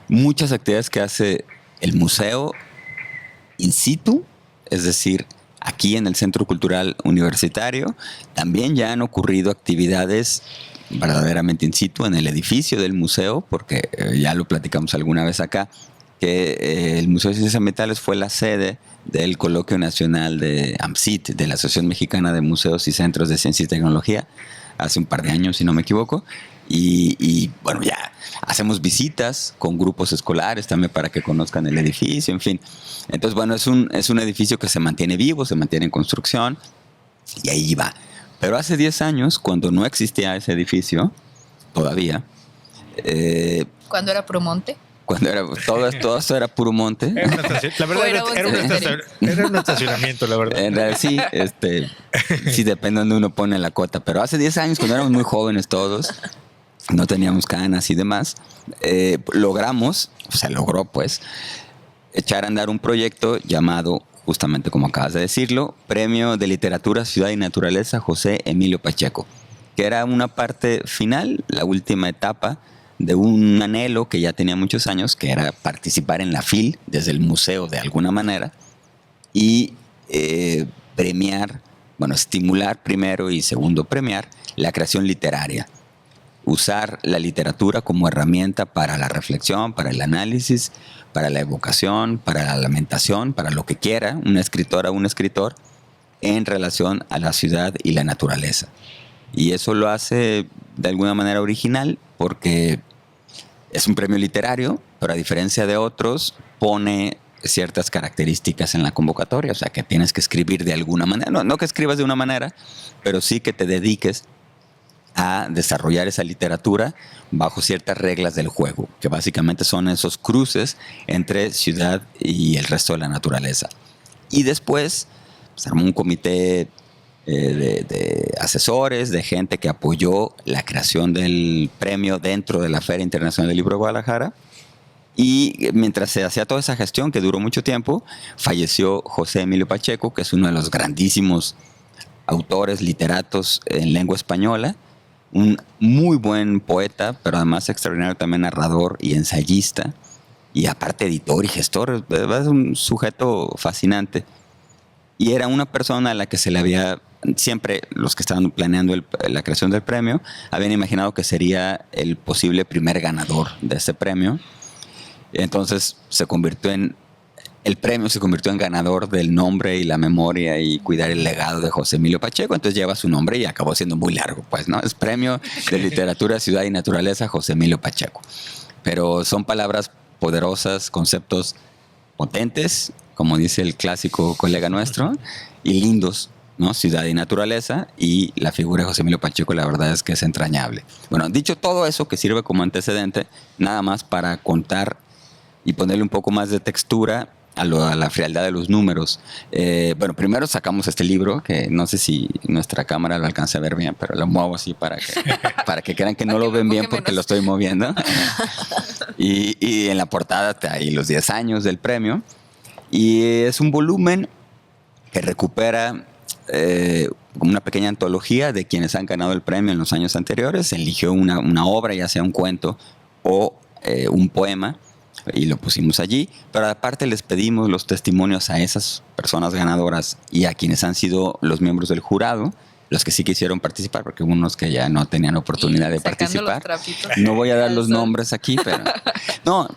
muchas actividades que hace el museo in situ, es decir, aquí en el Centro Cultural Universitario. También ya han ocurrido actividades verdaderamente in situ en el edificio del museo, porque ya lo platicamos alguna vez acá, que el Museo de Ciencias Ambientales fue la sede del Coloquio Nacional de AMCIT, de la Asociación Mexicana de Museos y Centros de Ciencia y Tecnología, hace un par de años, si no me equivoco. Y bueno, ya hacemos visitas con grupos escolares también para que conozcan el edificio, en fin. Entonces, bueno, es un edificio que se mantiene vivo, se mantiene en construcción y ahí va. Pero hace 10 años, cuando no existía ese edificio, todavía... Cuando era Promonte. Cuando era todo esto era puro monte. La verdad era un estacionamiento, la verdad. En realidad sí, sí depende de donde uno pone la cota. Pero hace 10 años, cuando éramos muy jóvenes todos, no teníamos canas y demás, se logró pues, echar a andar un proyecto llamado, justamente como acabas de decirlo, Premio de Literatura, Ciudad y Naturaleza José Emilio Pacheco, que era una parte final, la última etapa de un anhelo que ya tenía muchos años, que era participar en la FIL desde el museo de alguna manera y premiar, bueno, estimular primero y segundo premiar la creación literaria. Usar la literatura como herramienta para la reflexión, para el análisis, para la evocación, para la lamentación, para lo que quiera una escritora o un escritor en relación a la ciudad y la naturaleza. Y eso lo hace de alguna manera original porque es un premio literario, pero a diferencia de otros, pone ciertas características en la convocatoria. O sea, que tienes que escribir de alguna manera. No que escribas de una manera, pero sí que te dediques a desarrollar esa literatura bajo ciertas reglas del juego, que básicamente son esos cruces entre ciudad y el resto de la naturaleza. Y después se armó un comité de asesores, de gente que apoyó la creación del premio dentro de la Feria Internacional del Libro de Guadalajara. Y mientras se hacía toda esa gestión, que duró mucho tiempo, falleció José Emilio Pacheco, que es uno de los grandísimos autores, literatos en lengua española, un muy buen poeta, pero además extraordinario también narrador y ensayista, y aparte editor y gestor. Es un sujeto fascinante. Y era una persona a la que se le había, siempre los que estaban planeando la creación del premio, habían imaginado que sería el posible primer ganador de ese premio. Entonces el premio se convirtió en ganador del nombre y la memoria y cuidar el legado de José Emilio Pacheco. Entonces lleva su nombre y acabó siendo muy largo, pues, ¿no? Es Premio de Literatura, Ciudad y Naturaleza José Emilio Pacheco. Pero son palabras poderosas, conceptos potentes, como dice el clásico colega nuestro, y lindos, ¿no? Ciudad y naturaleza, y la figura de José Emilio Pacheco, la verdad es que es entrañable. Bueno, dicho todo eso, que sirve como antecedente, nada más para contar y ponerle un poco más de textura a la frialdad de los números. Bueno, primero sacamos este libro, que no sé si nuestra cámara lo alcanza a ver bien, pero lo muevo así para que crean que no lo ven bien porque lo estoy moviendo. Y en la portada está ahí los 10 años del premio. Y es un volumen que recupera como una pequeña antología de quienes han ganado el premio en los años anteriores. Se eligió una obra, ya sea un cuento o un poema, y lo pusimos allí, pero aparte les pedimos los testimonios a esas personas ganadoras y a quienes han sido los miembros del jurado, los que sí quisieron participar, porque hubo unos que ya no tenían oportunidad de participar. No voy a dar los nombres aquí, pero no,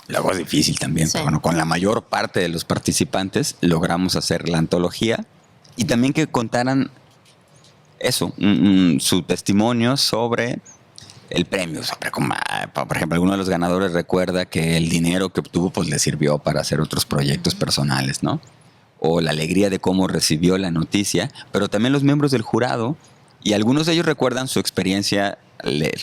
luego es difícil también, sí. Pero bueno, con la mayor parte de los participantes logramos hacer la antología y también que contaran eso, su testimonio sobre el premio. Por ejemplo, alguno de los ganadores recuerda que el dinero que obtuvo pues le sirvió para hacer otros proyectos personales, ¿no? O la alegría de cómo recibió la noticia, pero también los miembros del jurado, y algunos de ellos recuerdan su experiencia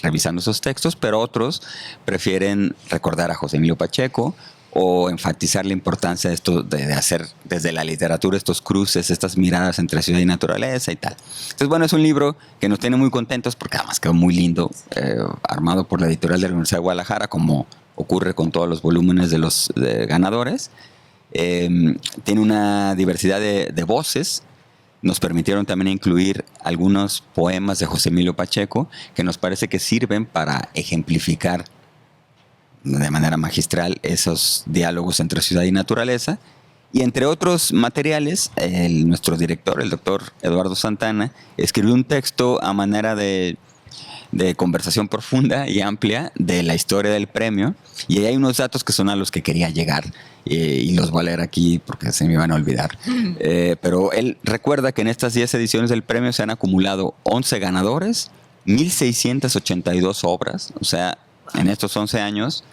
revisando esos textos, pero otros prefieren recordar a José Emilio Pacheco o enfatizar la importancia de esto, de hacer desde la literatura estos cruces, estas miradas entre ciudad y naturaleza y tal. Entonces, bueno, es un libro que nos tiene muy contentos porque además quedó muy lindo, armado por la editorial de la Universidad de Guadalajara, como ocurre con todos los volúmenes de los ganadores. Tiene una diversidad de voces. Nos permitieron también incluir algunos poemas de José Emilio Pacheco que nos parece que sirven para ejemplificar de manera magistral esos diálogos entre ciudad y naturaleza. Y entre otros materiales, nuestro director, el doctor Eduardo Santana, escribió un texto a manera de de conversación profunda y amplia de la historia del premio. Y ahí hay unos datos que son a los que quería llegar y los voy a leer aquí porque se me iban a olvidar. Pero él recuerda que en estas 10 ediciones del premio se han acumulado 11 ganadores, 1,682 obras. O sea, en estos 11 años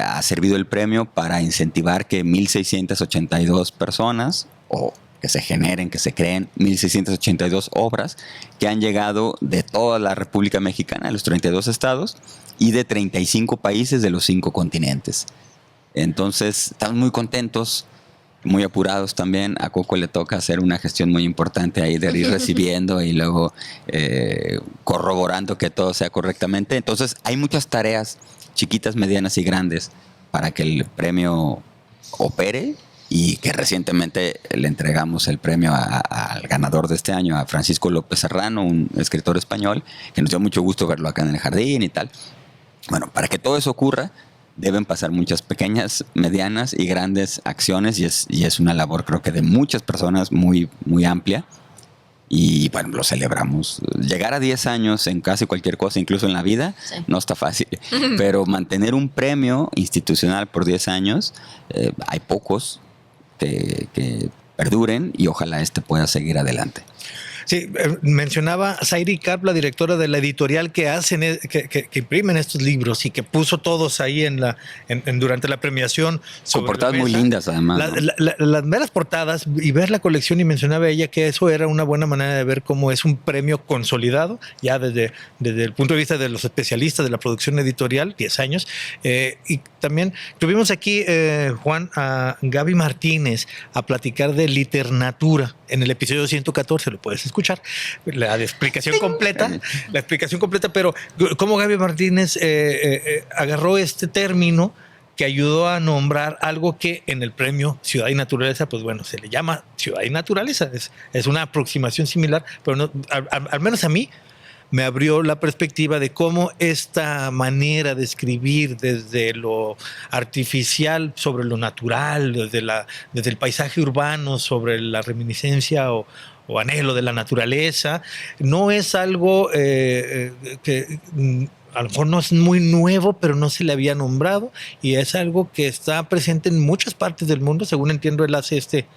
ha servido el premio para incentivar que 1,682 personas o que se generen, que se creen 1,682 obras que han llegado de toda la República Mexicana, de los 32 estados y de 35 países de los 5 continentes. Entonces, estamos muy contentos, muy apurados también. A Coco le toca hacer una gestión muy importante ahí de ir recibiendo y luego corroborando que todo sea correctamente. Entonces, hay muchas tareas chiquitas, medianas y grandes para que el premio opere, y que recientemente le entregamos el premio al ganador de este año, a Francisco López Serrano, un escritor español, que nos dio mucho gusto verlo acá en el jardín y tal. Bueno, para que todo eso ocurra, deben pasar muchas pequeñas, medianas y grandes acciones, y es una labor, creo que de muchas personas, muy, muy amplia. Y bueno, lo celebramos. Llegar a 10 años en casi cualquier cosa, incluso en la vida, no está fácil. Pero mantener un premio institucional por 10 años, hay pocos que perduren, y ojalá pueda seguir adelante. Sí, mencionaba Zairi Karp, la directora de la editorial que hacen, que imprimen estos libros y que puso todos ahí durante la premiación. Con portadas muy lindas, además. Las meras portadas, y ver la colección, y mencionaba ella que eso era una buena manera de ver cómo es un premio consolidado, ya desde el punto de vista de los especialistas de la producción editorial, 10 años. Y también tuvimos aquí, Juan, a Gaby Martínez a platicar de literatura en el episodio 114, lo puedes escuchar, la explicación completa, pero cómo Gaby Martínez agarró este término que ayudó a nombrar algo que en el premio Ciudad y Naturaleza, pues bueno, se le llama Ciudad y Naturaleza, es una aproximación similar, pero no, al menos a mí me abrió la perspectiva de cómo esta manera de escribir desde lo artificial sobre lo natural, desde el paisaje urbano sobre la reminiscencia o anhelo de la naturaleza, no es algo que a lo mejor no es muy nuevo, pero no se le había nombrado, y es algo que está presente en muchas partes del mundo. Según entiendo, él hace este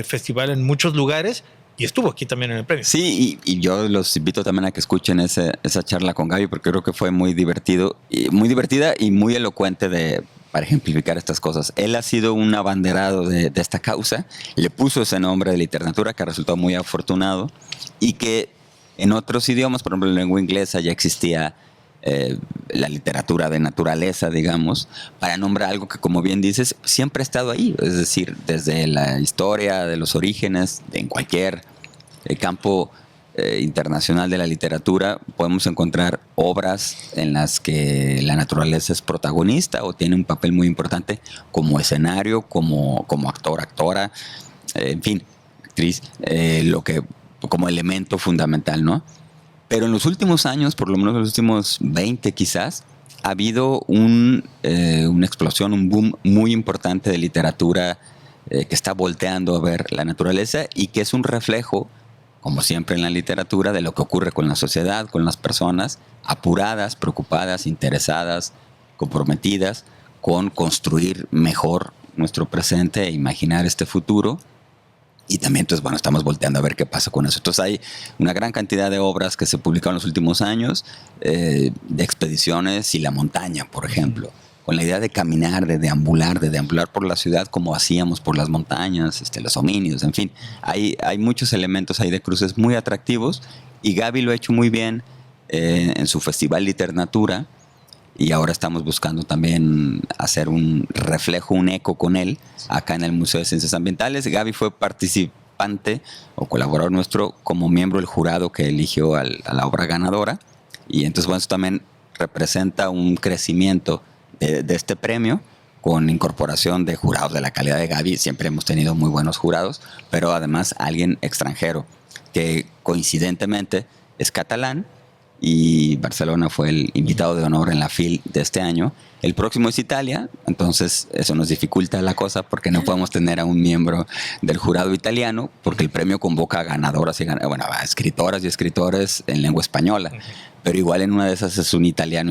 festival en muchos lugares, y estuvo aquí también en el premio. Sí, y yo los invito también a que escuchen esa charla con Gaby, porque creo que fue muy divertida y muy elocuente para ejemplificar estas cosas. Él ha sido un abanderado de esta causa, le puso ese nombre de literatura, que ha resultado muy afortunado, y que en otros idiomas, por ejemplo en lengua inglesa, ya existía la literatura de naturaleza, digamos, para nombrar algo que, como bien dices, siempre ha estado ahí. Es decir, desde la historia de los orígenes, en cualquier campo internacional de la literatura, podemos encontrar obras en las que la naturaleza es protagonista o tiene un papel muy importante como escenario, como actor, actora, en fin, actriz, como elemento fundamental, ¿no? Pero en los últimos años, por lo menos en los últimos 20 quizás, ha habido una explosión, un boom muy importante de literatura que está volteando a ver la naturaleza, y que es un reflejo, como siempre en la literatura, de lo que ocurre con la sociedad, con las personas apuradas, preocupadas, interesadas, comprometidas con construir mejor nuestro presente e imaginar este futuro. Y también, entonces, bueno, estamos volteando a ver qué pasa con eso. Entonces hay una gran cantidad de obras que se publicaron en los últimos años, de expediciones y la montaña, por ejemplo, con la idea de caminar, de deambular por la ciudad como hacíamos por las montañas, los homínidos, en fin. Hay muchos elementos ahí de cruces muy atractivos, y Gaby lo ha hecho muy bien en su Festival Literatura, y ahora estamos buscando también hacer un reflejo, un eco con él acá en el Museo de Ciencias Ambientales. Gaby fue participante o colaborador nuestro como miembro del jurado que eligió a la obra ganadora, y entonces, bueno, eso también representa un crecimiento de este premio, con incorporación de jurados de la calidad de Gaby. Siempre hemos tenido muy buenos jurados, pero además alguien extranjero que coincidentemente es catalán, y Barcelona fue el invitado de honor en la FIL de este año. El próximo es Italia, entonces eso nos dificulta la cosa, porque no podemos tener a un miembro del jurado italiano, porque el premio convoca a ganadoras a escritoras y escritores en lengua española. pero igual en una de esas es un italiana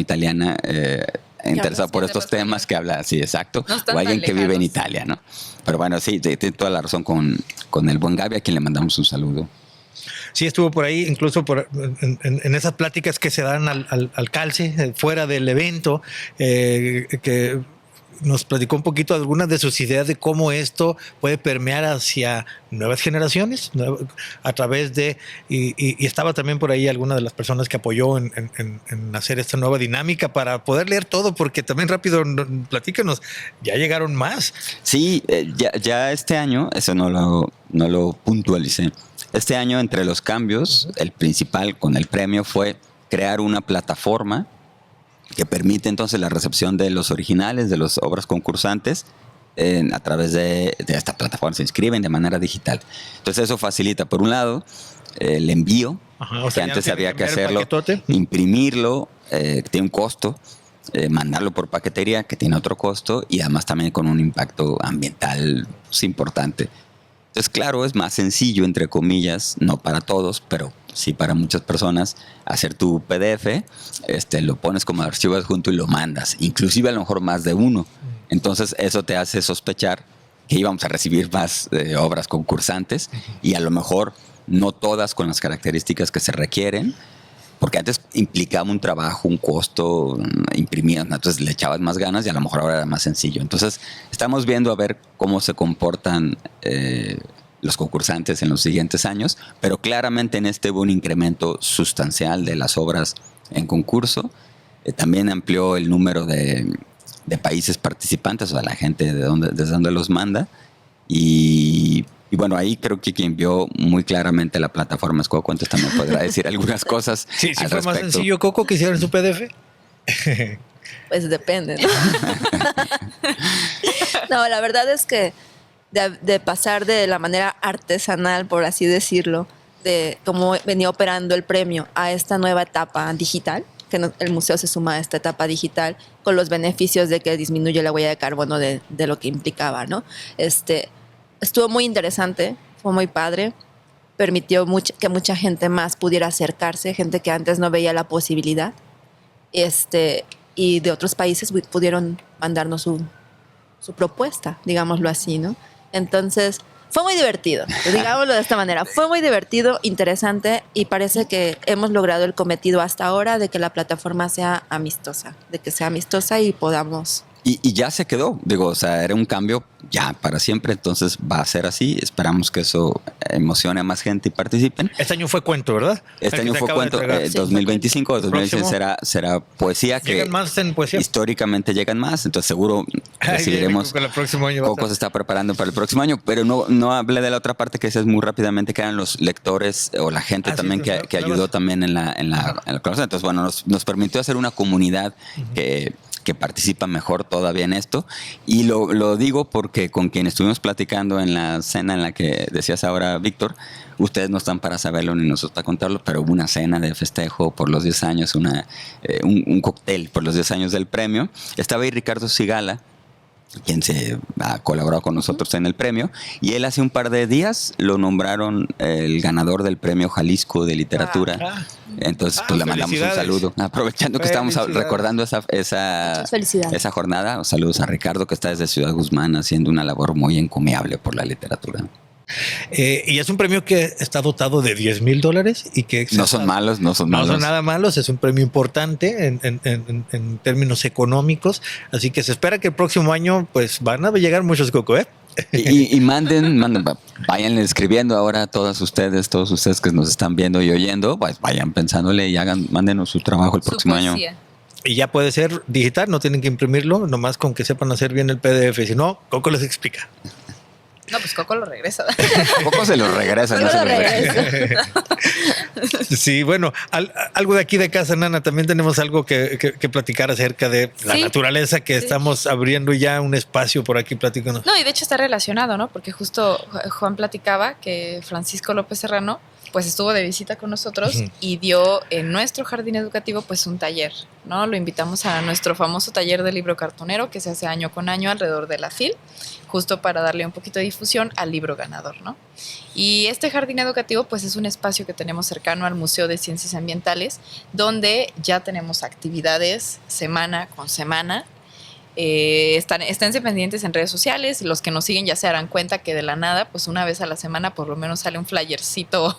interesado por habla estos español. temas, que habla, sí, exacto, No están o alguien tan que vive en lejanos. Italia, ¿no? Pero bueno, sí, tiene toda la razón con el buen Gaby, a quien le mandamos un saludo. Sí, estuvo por ahí, incluso en esas pláticas que se dan al calce, fuera del evento, que nos platicó un poquito algunas de sus ideas de cómo esto puede permear hacia nuevas generaciones a través de, y estaba también por ahí alguna de las personas que apoyó en hacer esta nueva dinámica para poder leer todo, porque también rápido, platícanos, ya llegaron más. Sí, ya este año, eso no lo puntualicé. Este año, entre los cambios, el principal con el premio fue crear una plataforma que permite entonces la recepción de los originales, de las obras concursantes, a través de esta plataforma. Se inscriben de manera digital. Entonces eso facilita, por un lado, el envío, Ajá, o que sea, ya antes no había tiene que enviar el hacerlo, paquetote. imprimirlo, que tiene un costo, mandarlo por paquetería, que tiene otro costo, y además también con un impacto ambiental importante. Entonces, claro, es más sencillo, entre comillas, no para todos, pero sí para muchas personas, hacer tu PDF, lo pones como archivo adjunto y lo mandas, inclusive a lo mejor más de uno. Entonces, eso te hace sospechar que íbamos a recibir más obras concursantes y a lo mejor no todas con las características que se requieren, porque antes implicaba un trabajo, un costo, imprimías, entonces le echabas más ganas y a lo mejor ahora era más sencillo. Entonces, estamos viendo a ver cómo se comportan los concursantes en los siguientes años, pero claramente en hubo un incremento sustancial de las obras en concurso. También amplió el número de países participantes, o sea, la gente desde donde los manda. Y bueno, ahí creo que quien vio muy claramente la plataforma es Coco, entonces también podrá decir algunas cosas. Sí, sí al fue más respecto. sencillo, Coco, que hicieron su PDF. Pues depende, ¿no? No, la verdad es que de pasar de la manera artesanal, por así decirlo, de cómo venía operando el premio a esta nueva etapa digital, que el museo se suma a esta etapa digital con los beneficios de que disminuye la huella de carbono de lo que implicaba, ¿no? Estuvo muy interesante, fue muy padre, permitió que mucha gente más pudiera acercarse, gente que antes no veía la posibilidad, y de otros países pudieron mandarnos su propuesta, digámoslo así, ¿no? Entonces, fue muy divertido, digámoslo de esta manera. Fue muy divertido, interesante, y parece que hemos logrado el cometido hasta ahora de que la plataforma sea amistosa, y podamos... Y ya se quedó, digo, o sea, era un cambio ya para siempre, entonces va a ser así. Esperamos que eso emocione a más gente y participen. Este año fue cuento, ¿verdad? Este El que año te fue acabo de cuento, entregar. 2025 o 2026 Próximo. será poesía, que Llegan más en poesía. históricamente llegan más, entonces seguro Ay, recibiremos. Coco, el próximo año va a Coco estar. se está preparando para el próximo año, pero no hablé de la otra parte que es muy rápidamente, que eran los lectores o la gente Sí, también pues, que nada ayudó más. también en la colaboración. Entonces, bueno, nos permitió hacer una comunidad que participa mejor todavía en esto. Y lo digo porque con quien estuvimos platicando en la cena en la que decías ahora, Víctor, ustedes no están para saberlo ni nosotros para contarlo, pero hubo una cena de festejo por los 10 años, un cóctel por los 10 años del premio. Estaba ahí Ricardo Sigala, quien se ha colaborado con nosotros en el premio, y él hace un par de días lo nombraron el ganador del premio Jalisco de literatura. Entonces, pues le mandamos un felicidades. saludo. Aprovechando que estamos Felicidades. recordando esa felicidades. jornada, saludos a Ricardo, que está desde Ciudad Guzmán haciendo una labor muy encomiable por la literatura. Y es un premio que está dotado de $10,000 y que No son malos, no son no malos. son nada malos, es un premio importante en términos económicos, así que se espera que el próximo año pues van a llegar muchos, Coco, ¿eh? Y manden, vayan escribiendo ahora a todos ustedes que nos están viendo y oyendo, pues vayan pensándole y mándenos su trabajo el Su próximo año. poesía. Y ya puede ser digital, no tienen que imprimirlo, nomás con que sepan hacer bien el PDF, si no, Coco les explica. No, pues Coco lo regresa. Poco se los regresa, no Coco se lo los regresa. regresa. Sí, bueno, algo de aquí de casa, Nana, también tenemos algo que platicar acerca de la Sí. naturaleza, que Sí. estamos abriendo ya un espacio por aquí, platícanos. No, y de hecho está relacionado, ¿no? Porque justo Juan platicaba que Francisco López Serrano pues estuvo de visita con nosotros y dio en nuestro jardín educativo pues un taller, ¿no? Lo invitamos a nuestro famoso taller de libro cartonero que se hace año con año alrededor de la FIL, justo para darle un poquito de difusión al libro ganador, ¿no? Y este jardín educativo pues es un espacio que tenemos cercano al Museo de Ciencias Ambientales, donde ya tenemos actividades semana con semana. Esténse pendientes en redes sociales, los que nos siguen ya se darán cuenta que de la nada, pues una vez a la semana por lo menos sale un flyercito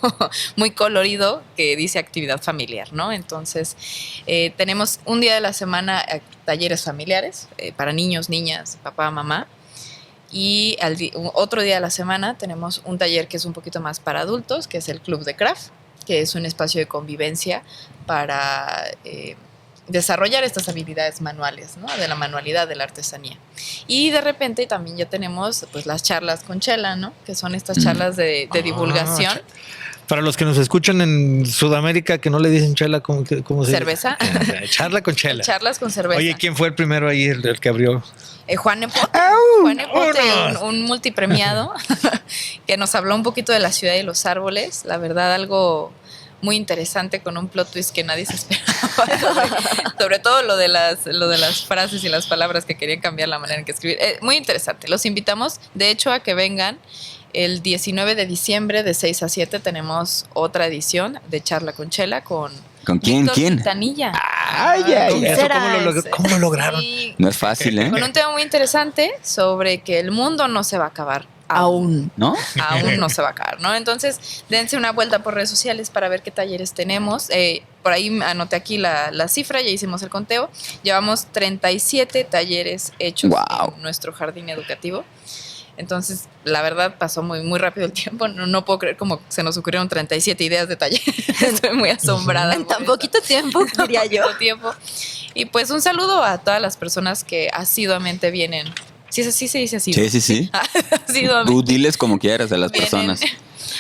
muy colorido que dice actividad familiar, ¿no? Entonces tenemos un día de la semana talleres familiares para niños, niñas, papá, mamá, y otro día de la semana tenemos un taller que es un poquito más para adultos, que es el Club de Craft, que es un espacio de convivencia para desarrollar estas habilidades manuales, ¿no? De la manualidad, de la artesanía. Y de repente también ya tenemos pues las charlas con chela, ¿no? Que son estas charlas de divulgación. Para los que nos escuchan en Sudamérica que no le dicen chela, ¿cómo se dice? Cerveza. Charla con chela. Charlas con cerveza. Oye, ¿quién fue el primero ahí, el que abrió? Juan Nepote. Juan Nepote, un multipremiado que nos habló un poquito de la ciudad y los árboles. La verdad, algo muy interesante con un plot twist que nadie se esperaba. Sobre todo lo de las frases y las palabras que querían cambiar la manera en que escribir. Muy interesante. Los invitamos, de hecho, a que vengan. El 19 de diciembre de 6 a 7 tenemos otra edición de Charla con Chela ¿Con quién? Víctor ¿Quién? Quintanilla. ¿Cómo lo lograron? Sí, No es fácil, ¿eh? con un tema muy interesante sobre que el mundo no se va a acabar. Aún. ¿No? Aún no se va a acabar, ¿no? Entonces, dense una vuelta por redes sociales para ver qué talleres tenemos. Por ahí anoté aquí la cifra, ya hicimos el conteo. Llevamos 37 talleres hechos en nuestro jardín educativo. Entonces, la verdad, pasó muy, muy rápido el tiempo. No puedo creer cómo se nos ocurrieron 37 ideas de taller. Estoy muy asombrada. En tan poquito tiempo, diría yo. Y pues un saludo a todas las personas que asiduamente vienen. Sí, se dice así. Sí. Tú diles como quieras a las personas.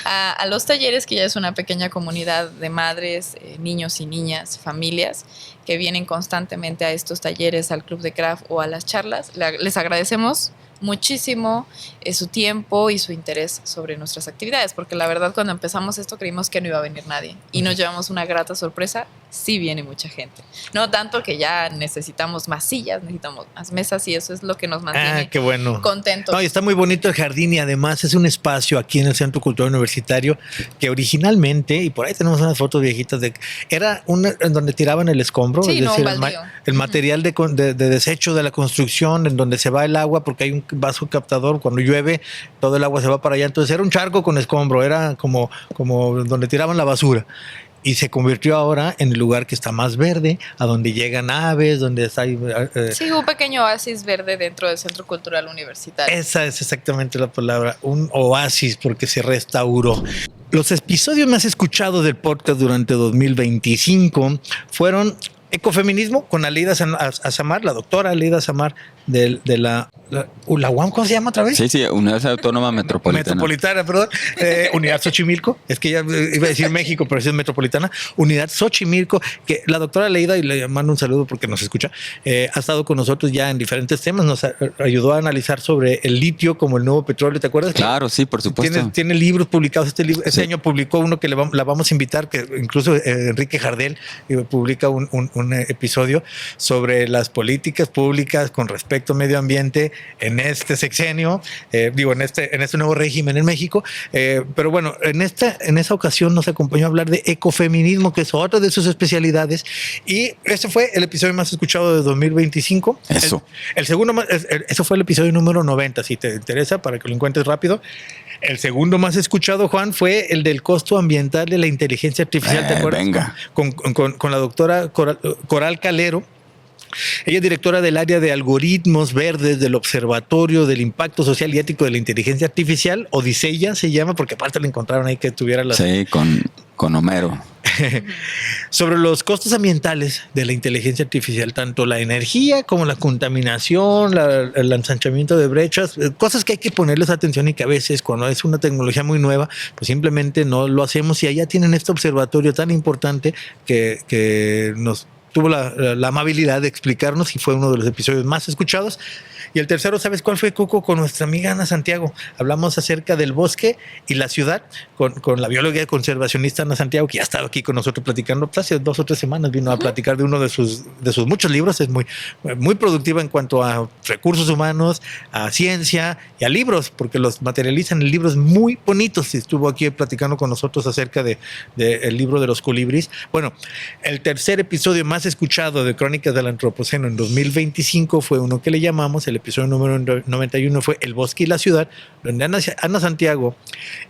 A los talleres, que ya es una pequeña comunidad de madres, niños y niñas, familias, que vienen constantemente a estos talleres, al Club de Craft o a las charlas. Les agradecemos muchísimo su tiempo y su interés sobre nuestras actividades, porque la verdad cuando empezamos esto creímos que no iba a venir nadie y nos llevamos una grata sorpresa. Sí viene mucha gente, no tanto que ya necesitamos más sillas, necesitamos más mesas y eso es lo que nos mantiene qué bueno. contentos. No, y está muy bonito el jardín y además es un espacio aquí en el Centro Cultural Universitario que originalmente, y por ahí tenemos unas fotos viejitas, era en donde tiraban el escombro, sí, es decir, baldío. el material de desecho de la construcción, en donde se va el agua porque hay un vaso captador, cuando llueve todo el agua se va para allá, entonces era un charco con escombro, era como donde tiraban la basura. Y se convirtió ahora en el lugar que está más verde, a donde llegan aves, donde está... sí, un pequeño oasis verde dentro del Centro Cultural Universitario. Esa es exactamente la palabra, un oasis, porque se restauró. Los episodios más escuchados del podcast durante 2025 fueron Ecofeminismo con Aleida Azamar, la doctora Aleida Azamar de la UAM, ¿cómo se llama otra vez? Sí, Universidad Autónoma Metropolitana. Perdón. Unidad Xochimilco, es que ya iba a decir México, pero sí es metropolitana. Unidad Xochimilco, que la doctora Aleida, y le mando un saludo porque nos escucha, ha estado con nosotros ya en diferentes temas, nos ayudó a analizar sobre el litio como el nuevo petróleo, ¿te acuerdas? Claro, sí, por supuesto. Tiene libros publicados, este año publicó uno que la vamos a invitar, que incluso Enrique Jardel publica un episodio sobre las políticas públicas con respecto al medio ambiente en este sexenio, en este nuevo régimen en México, pero bueno, en esa ocasión nos acompañó a hablar de ecofeminismo, que es otra de sus especialidades, y este fue el episodio más escuchado de 2025. Eso. El segundo más, eso fue el episodio número 90, si te interesa, para que lo encuentres rápido. El segundo más escuchado, Juan, fue el del costo ambiental de la inteligencia artificial, ¿te acuerdas? Venga. Con la doctora Coral Calero. Ella es directora del área de algoritmos verdes del Observatorio del Impacto Social y Ético de la Inteligencia Artificial, Odiseya se llama, porque aparte le encontraron ahí que tuviera las... Sí, con Homero. Sobre los costos ambientales de la inteligencia artificial, tanto la energía como la contaminación, el ensanchamiento de brechas, cosas que hay que ponerles atención y que a veces cuando es una tecnología muy nueva, pues simplemente no lo hacemos, y allá tienen este observatorio tan importante que nos tuvo la amabilidad de explicarnos, y fue uno de los episodios más escuchados. Y el tercero, ¿sabes cuál fue, Coco? Con nuestra amiga Ana Santiago. Hablamos acerca del bosque y la ciudad con la bióloga conservacionista Ana Santiago, que ya ha estado aquí con nosotros platicando. Hace 2 o 3 semanas vino a platicar de uno de sus muchos libros. Es muy productiva en cuanto a recursos humanos, a ciencia y a libros, porque los materializan en libros muy bonitos. Y estuvo aquí platicando con nosotros acerca del libro de los colibríes. Bueno, el tercer episodio más escuchado de Crónicas del Antropoceno en 2025 fue uno que le llamamos, el episodio número 91 fue El bosque y la ciudad, donde Ana Santiago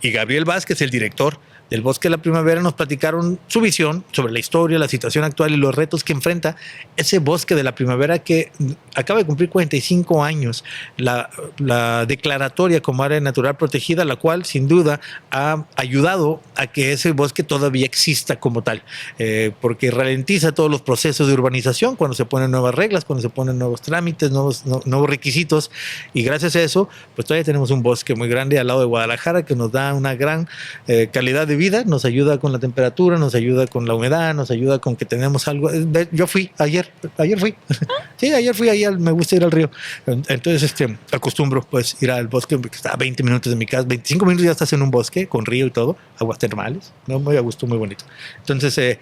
y Gabriel Vázquez, el director del Bosque de la Primavera, nos platicaron su visión sobre la historia, la situación actual y los retos que enfrenta ese Bosque de la Primavera que acaba de cumplir 45 años, la declaratoria como área natural protegida, la cual sin duda ha ayudado a que ese bosque todavía exista como tal, porque ralentiza todos los procesos de urbanización cuando se ponen nuevas reglas, cuando se ponen nuevos trámites, nuevos requisitos, y gracias a eso pues todavía tenemos un bosque muy grande al lado de Guadalajara que nos da una gran calidad de vida, nos ayuda con la temperatura, nos ayuda con la humedad, nos ayuda con que tenemos algo. Yo fui ayer fui. Sí, ayer fui, ahí me gusta ir al río. Entonces acostumbro pues ir al bosque porque está a 20 minutos de mi casa, 25 minutos ya estás en un bosque con río y todo, aguas termales, ¿no? Muy a gusto, muy bonito. Entonces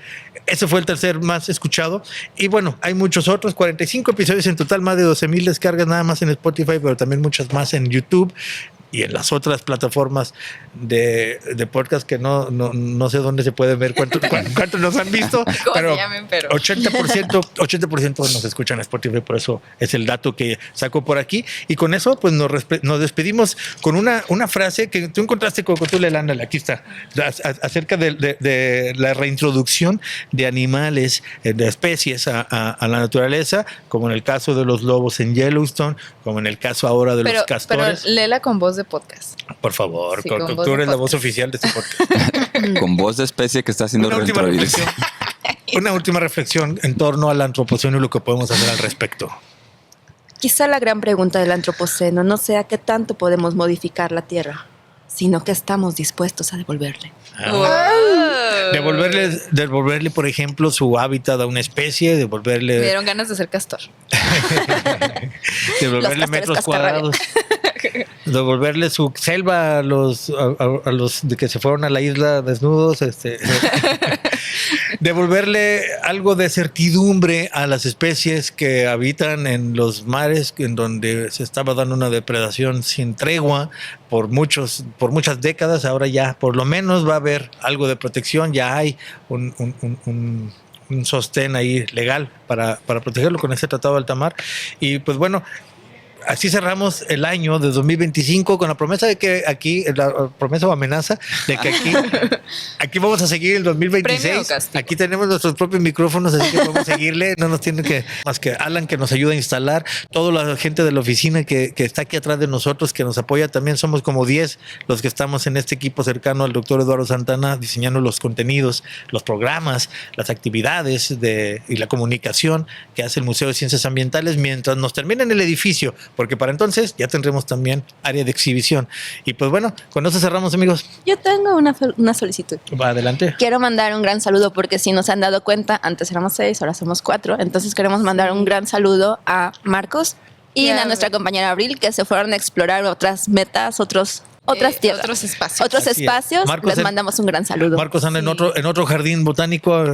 ese fue el tercer más escuchado y bueno, hay muchos otros, 45 episodios en total, más de 12,000 descargas nada más en Spotify, pero también muchas más en YouTube y en las otras plataformas de podcast que no sé dónde se pueden ver cuánto nos han visto, pero 80% nos escuchan en Spotify, por eso es el dato que saco por aquí. Y con eso pues nos despedimos con una frase que tú encontraste, Coco, tú le ándale, aquí está, acerca de la reintroducción de animales, de especies a la naturaleza, como en el caso de los lobos en Yellowstone, como en el caso ahora de los castores. Pero léela con voz de podcast. Por favor, Sí, Coco, con voz tú de eres la podcast. voz oficial de este podcast. Con voz de especie que está siendo Una última reintroducida. reflexión. Una última reflexión en torno al antropoceno y lo que podemos hacer al respecto. Quizá la gran pregunta del antropoceno no sea qué tanto podemos modificar la Tierra, sino qué estamos dispuestos a devolverle. Devolverle, por ejemplo, su hábitat a una especie, Me devolverle dieron ganas de ser castor. devolverle Los metros castores cuadrados, devolverle su selva a los de que se fueron a la isla desnudos, devolverle algo de certidumbre a las especies que habitan en los mares, en donde se estaba dando una depredación sin tregua por muchas décadas. Ahora ya por lo menos va a haber algo de protección, ya hay un sostén ahí legal para protegerlo con ese tratado de alta mar. Y pues bueno, así cerramos el año de 2025 con la promesa de que aquí, la promesa o amenaza de que aquí vamos a seguir el Premio o 2026. castigo. Aquí tenemos nuestros propios micrófonos, así que podemos seguirle. No nos tiene que más que Alan, que nos ayuda a instalar, toda la gente de la oficina que está aquí atrás de nosotros, que nos apoya también. Somos como 10 los que estamos en este equipo cercano al doctor Eduardo Santana, diseñando los contenidos, los programas, las actividades y la comunicación que hace el Museo de Ciencias Ambientales mientras nos termina en el edificio, porque para entonces ya tendremos también área de exhibición. Y pues bueno, con eso cerramos, amigos. Yo tengo una solicitud. Va adelante. Quiero mandar un gran saludo porque si nos han dado cuenta, antes éramos 6, ahora somos 4. Entonces queremos mandar un gran saludo a Marcos y Ya, a nuestra compañera Abril, que se fueron a explorar otras metas, otras tierras. Otros espacios. Otros Así es. espacios. Marcos Les mandamos un gran saludo. Marcos anda Sí. en otro jardín botánico.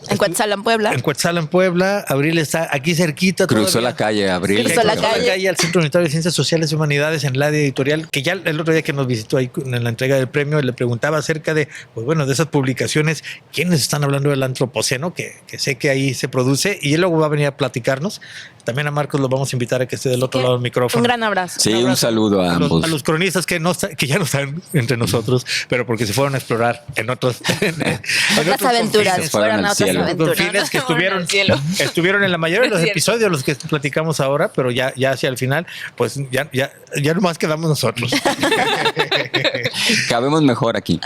En Cuetzalan, Puebla. En Cuetzalan, Puebla. Abril está aquí cerquita. Cruzó todavía. la calle, Abril. Cruzó la calle. Al Centro Universitario de Ciencias Sociales y Humanidades en la área editorial, que ya el otro día que nos visitó ahí en la entrega del premio, le preguntaba acerca de, pues bueno, de esas publicaciones, quiénes están hablando del antropoceno, que sé que ahí se produce, y él luego va a venir a platicarnos. También a Marcos lo vamos a invitar a que esté del otro lado del micrófono. Un gran abrazo. Sí, un abrazo saludo a ambos. a los cronistas que ya no están entre nosotros, pero porque se fueron a explorar en otros Otras aventuras. confines. Fueron Fueron a al otras cielo. aventuras. Confines que Fueron al cielo. estuvieron en la mayoría de los Es cierto. episodios, los que platicamos ahora, pero ya hacia el final, pues ya nomás quedamos nosotros. Cabemos mejor aquí.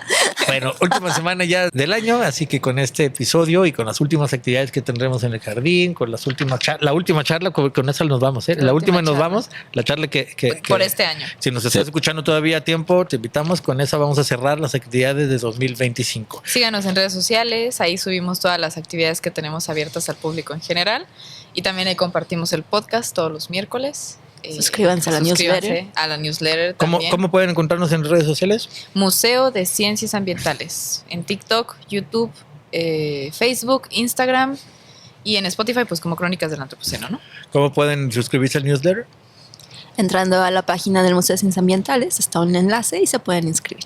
Bueno, última semana ya del año, así que con este episodio y con las últimas actividades que tendremos en el jardín, con las últimas la última charla, con esa nos vamos, ¿eh? La última nos charla. vamos, la charla que Por este año. si nos estás Sí. escuchando todavía a tiempo, te invitamos, con esa vamos a cerrar las actividades de 2025. Síganos en redes sociales, ahí subimos todas las actividades que tenemos abiertas al público en general y también ahí compartimos el podcast todos los miércoles Suscríbanse a la newsletter. A la newsletter ¿Cómo, también. ¿Cómo pueden encontrarnos en redes sociales? Museo de Ciencias Ambientales. En TikTok, YouTube, Facebook, Instagram y en Spotify, pues como Crónicas del Antropoceno, ¿no? ¿Cómo pueden suscribirse al newsletter? Entrando a la página del Museo de Ciencias Ambientales está un enlace y se pueden inscribir.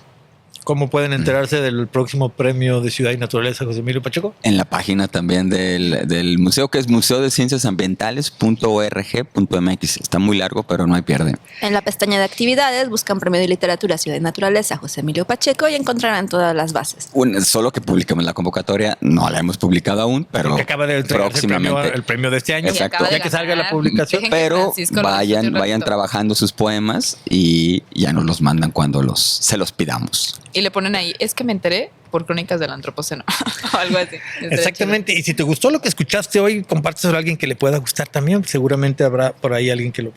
¿Cómo pueden enterarse del próximo premio de Ciudad y Naturaleza José Emilio Pacheco? En la página también del museo, que es museodecienciasambientales.org.mx. Está muy largo, pero no hay pierde. En la pestaña de actividades buscan Premio de Literatura Ciudad y Naturaleza José Emilio Pacheco y encontrarán todas las bases. Solo que publiquemos la convocatoria, no la hemos publicado aún, pero Porque acaba de entregarse próximamente. el premio de este año. Exacto. Ya que salga la publicación. Dejen que Pero Francisco lo vayan disfrute un ratito. trabajando sus poemas y ya nos los mandan cuando se los pidamos. Y le ponen ahí, es que me enteré por Crónicas del Antropoceno o algo así. Estaría Exactamente. Y si te gustó lo que escuchaste hoy, compárteselo a alguien que le pueda gustar también. Seguramente habrá por ahí alguien que le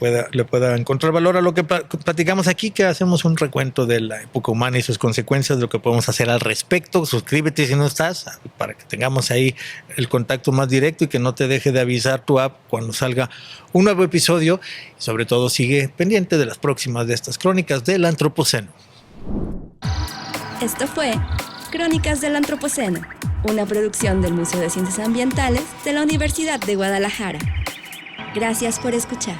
pueda encontrar valor a lo que platicamos aquí, que hacemos un recuento de la época humana y sus consecuencias, de lo que podemos hacer al respecto. Suscríbete si no estás, para que tengamos ahí el contacto más directo y que no te deje de avisar tu app cuando salga un nuevo episodio. Y sobre todo, sigue pendiente de las próximas de estas Crónicas del Antropoceno. Esto fue Crónicas del Antropoceno, una producción del Museo de Ciencias Ambientales de la Universidad de Guadalajara. Gracias por escuchar.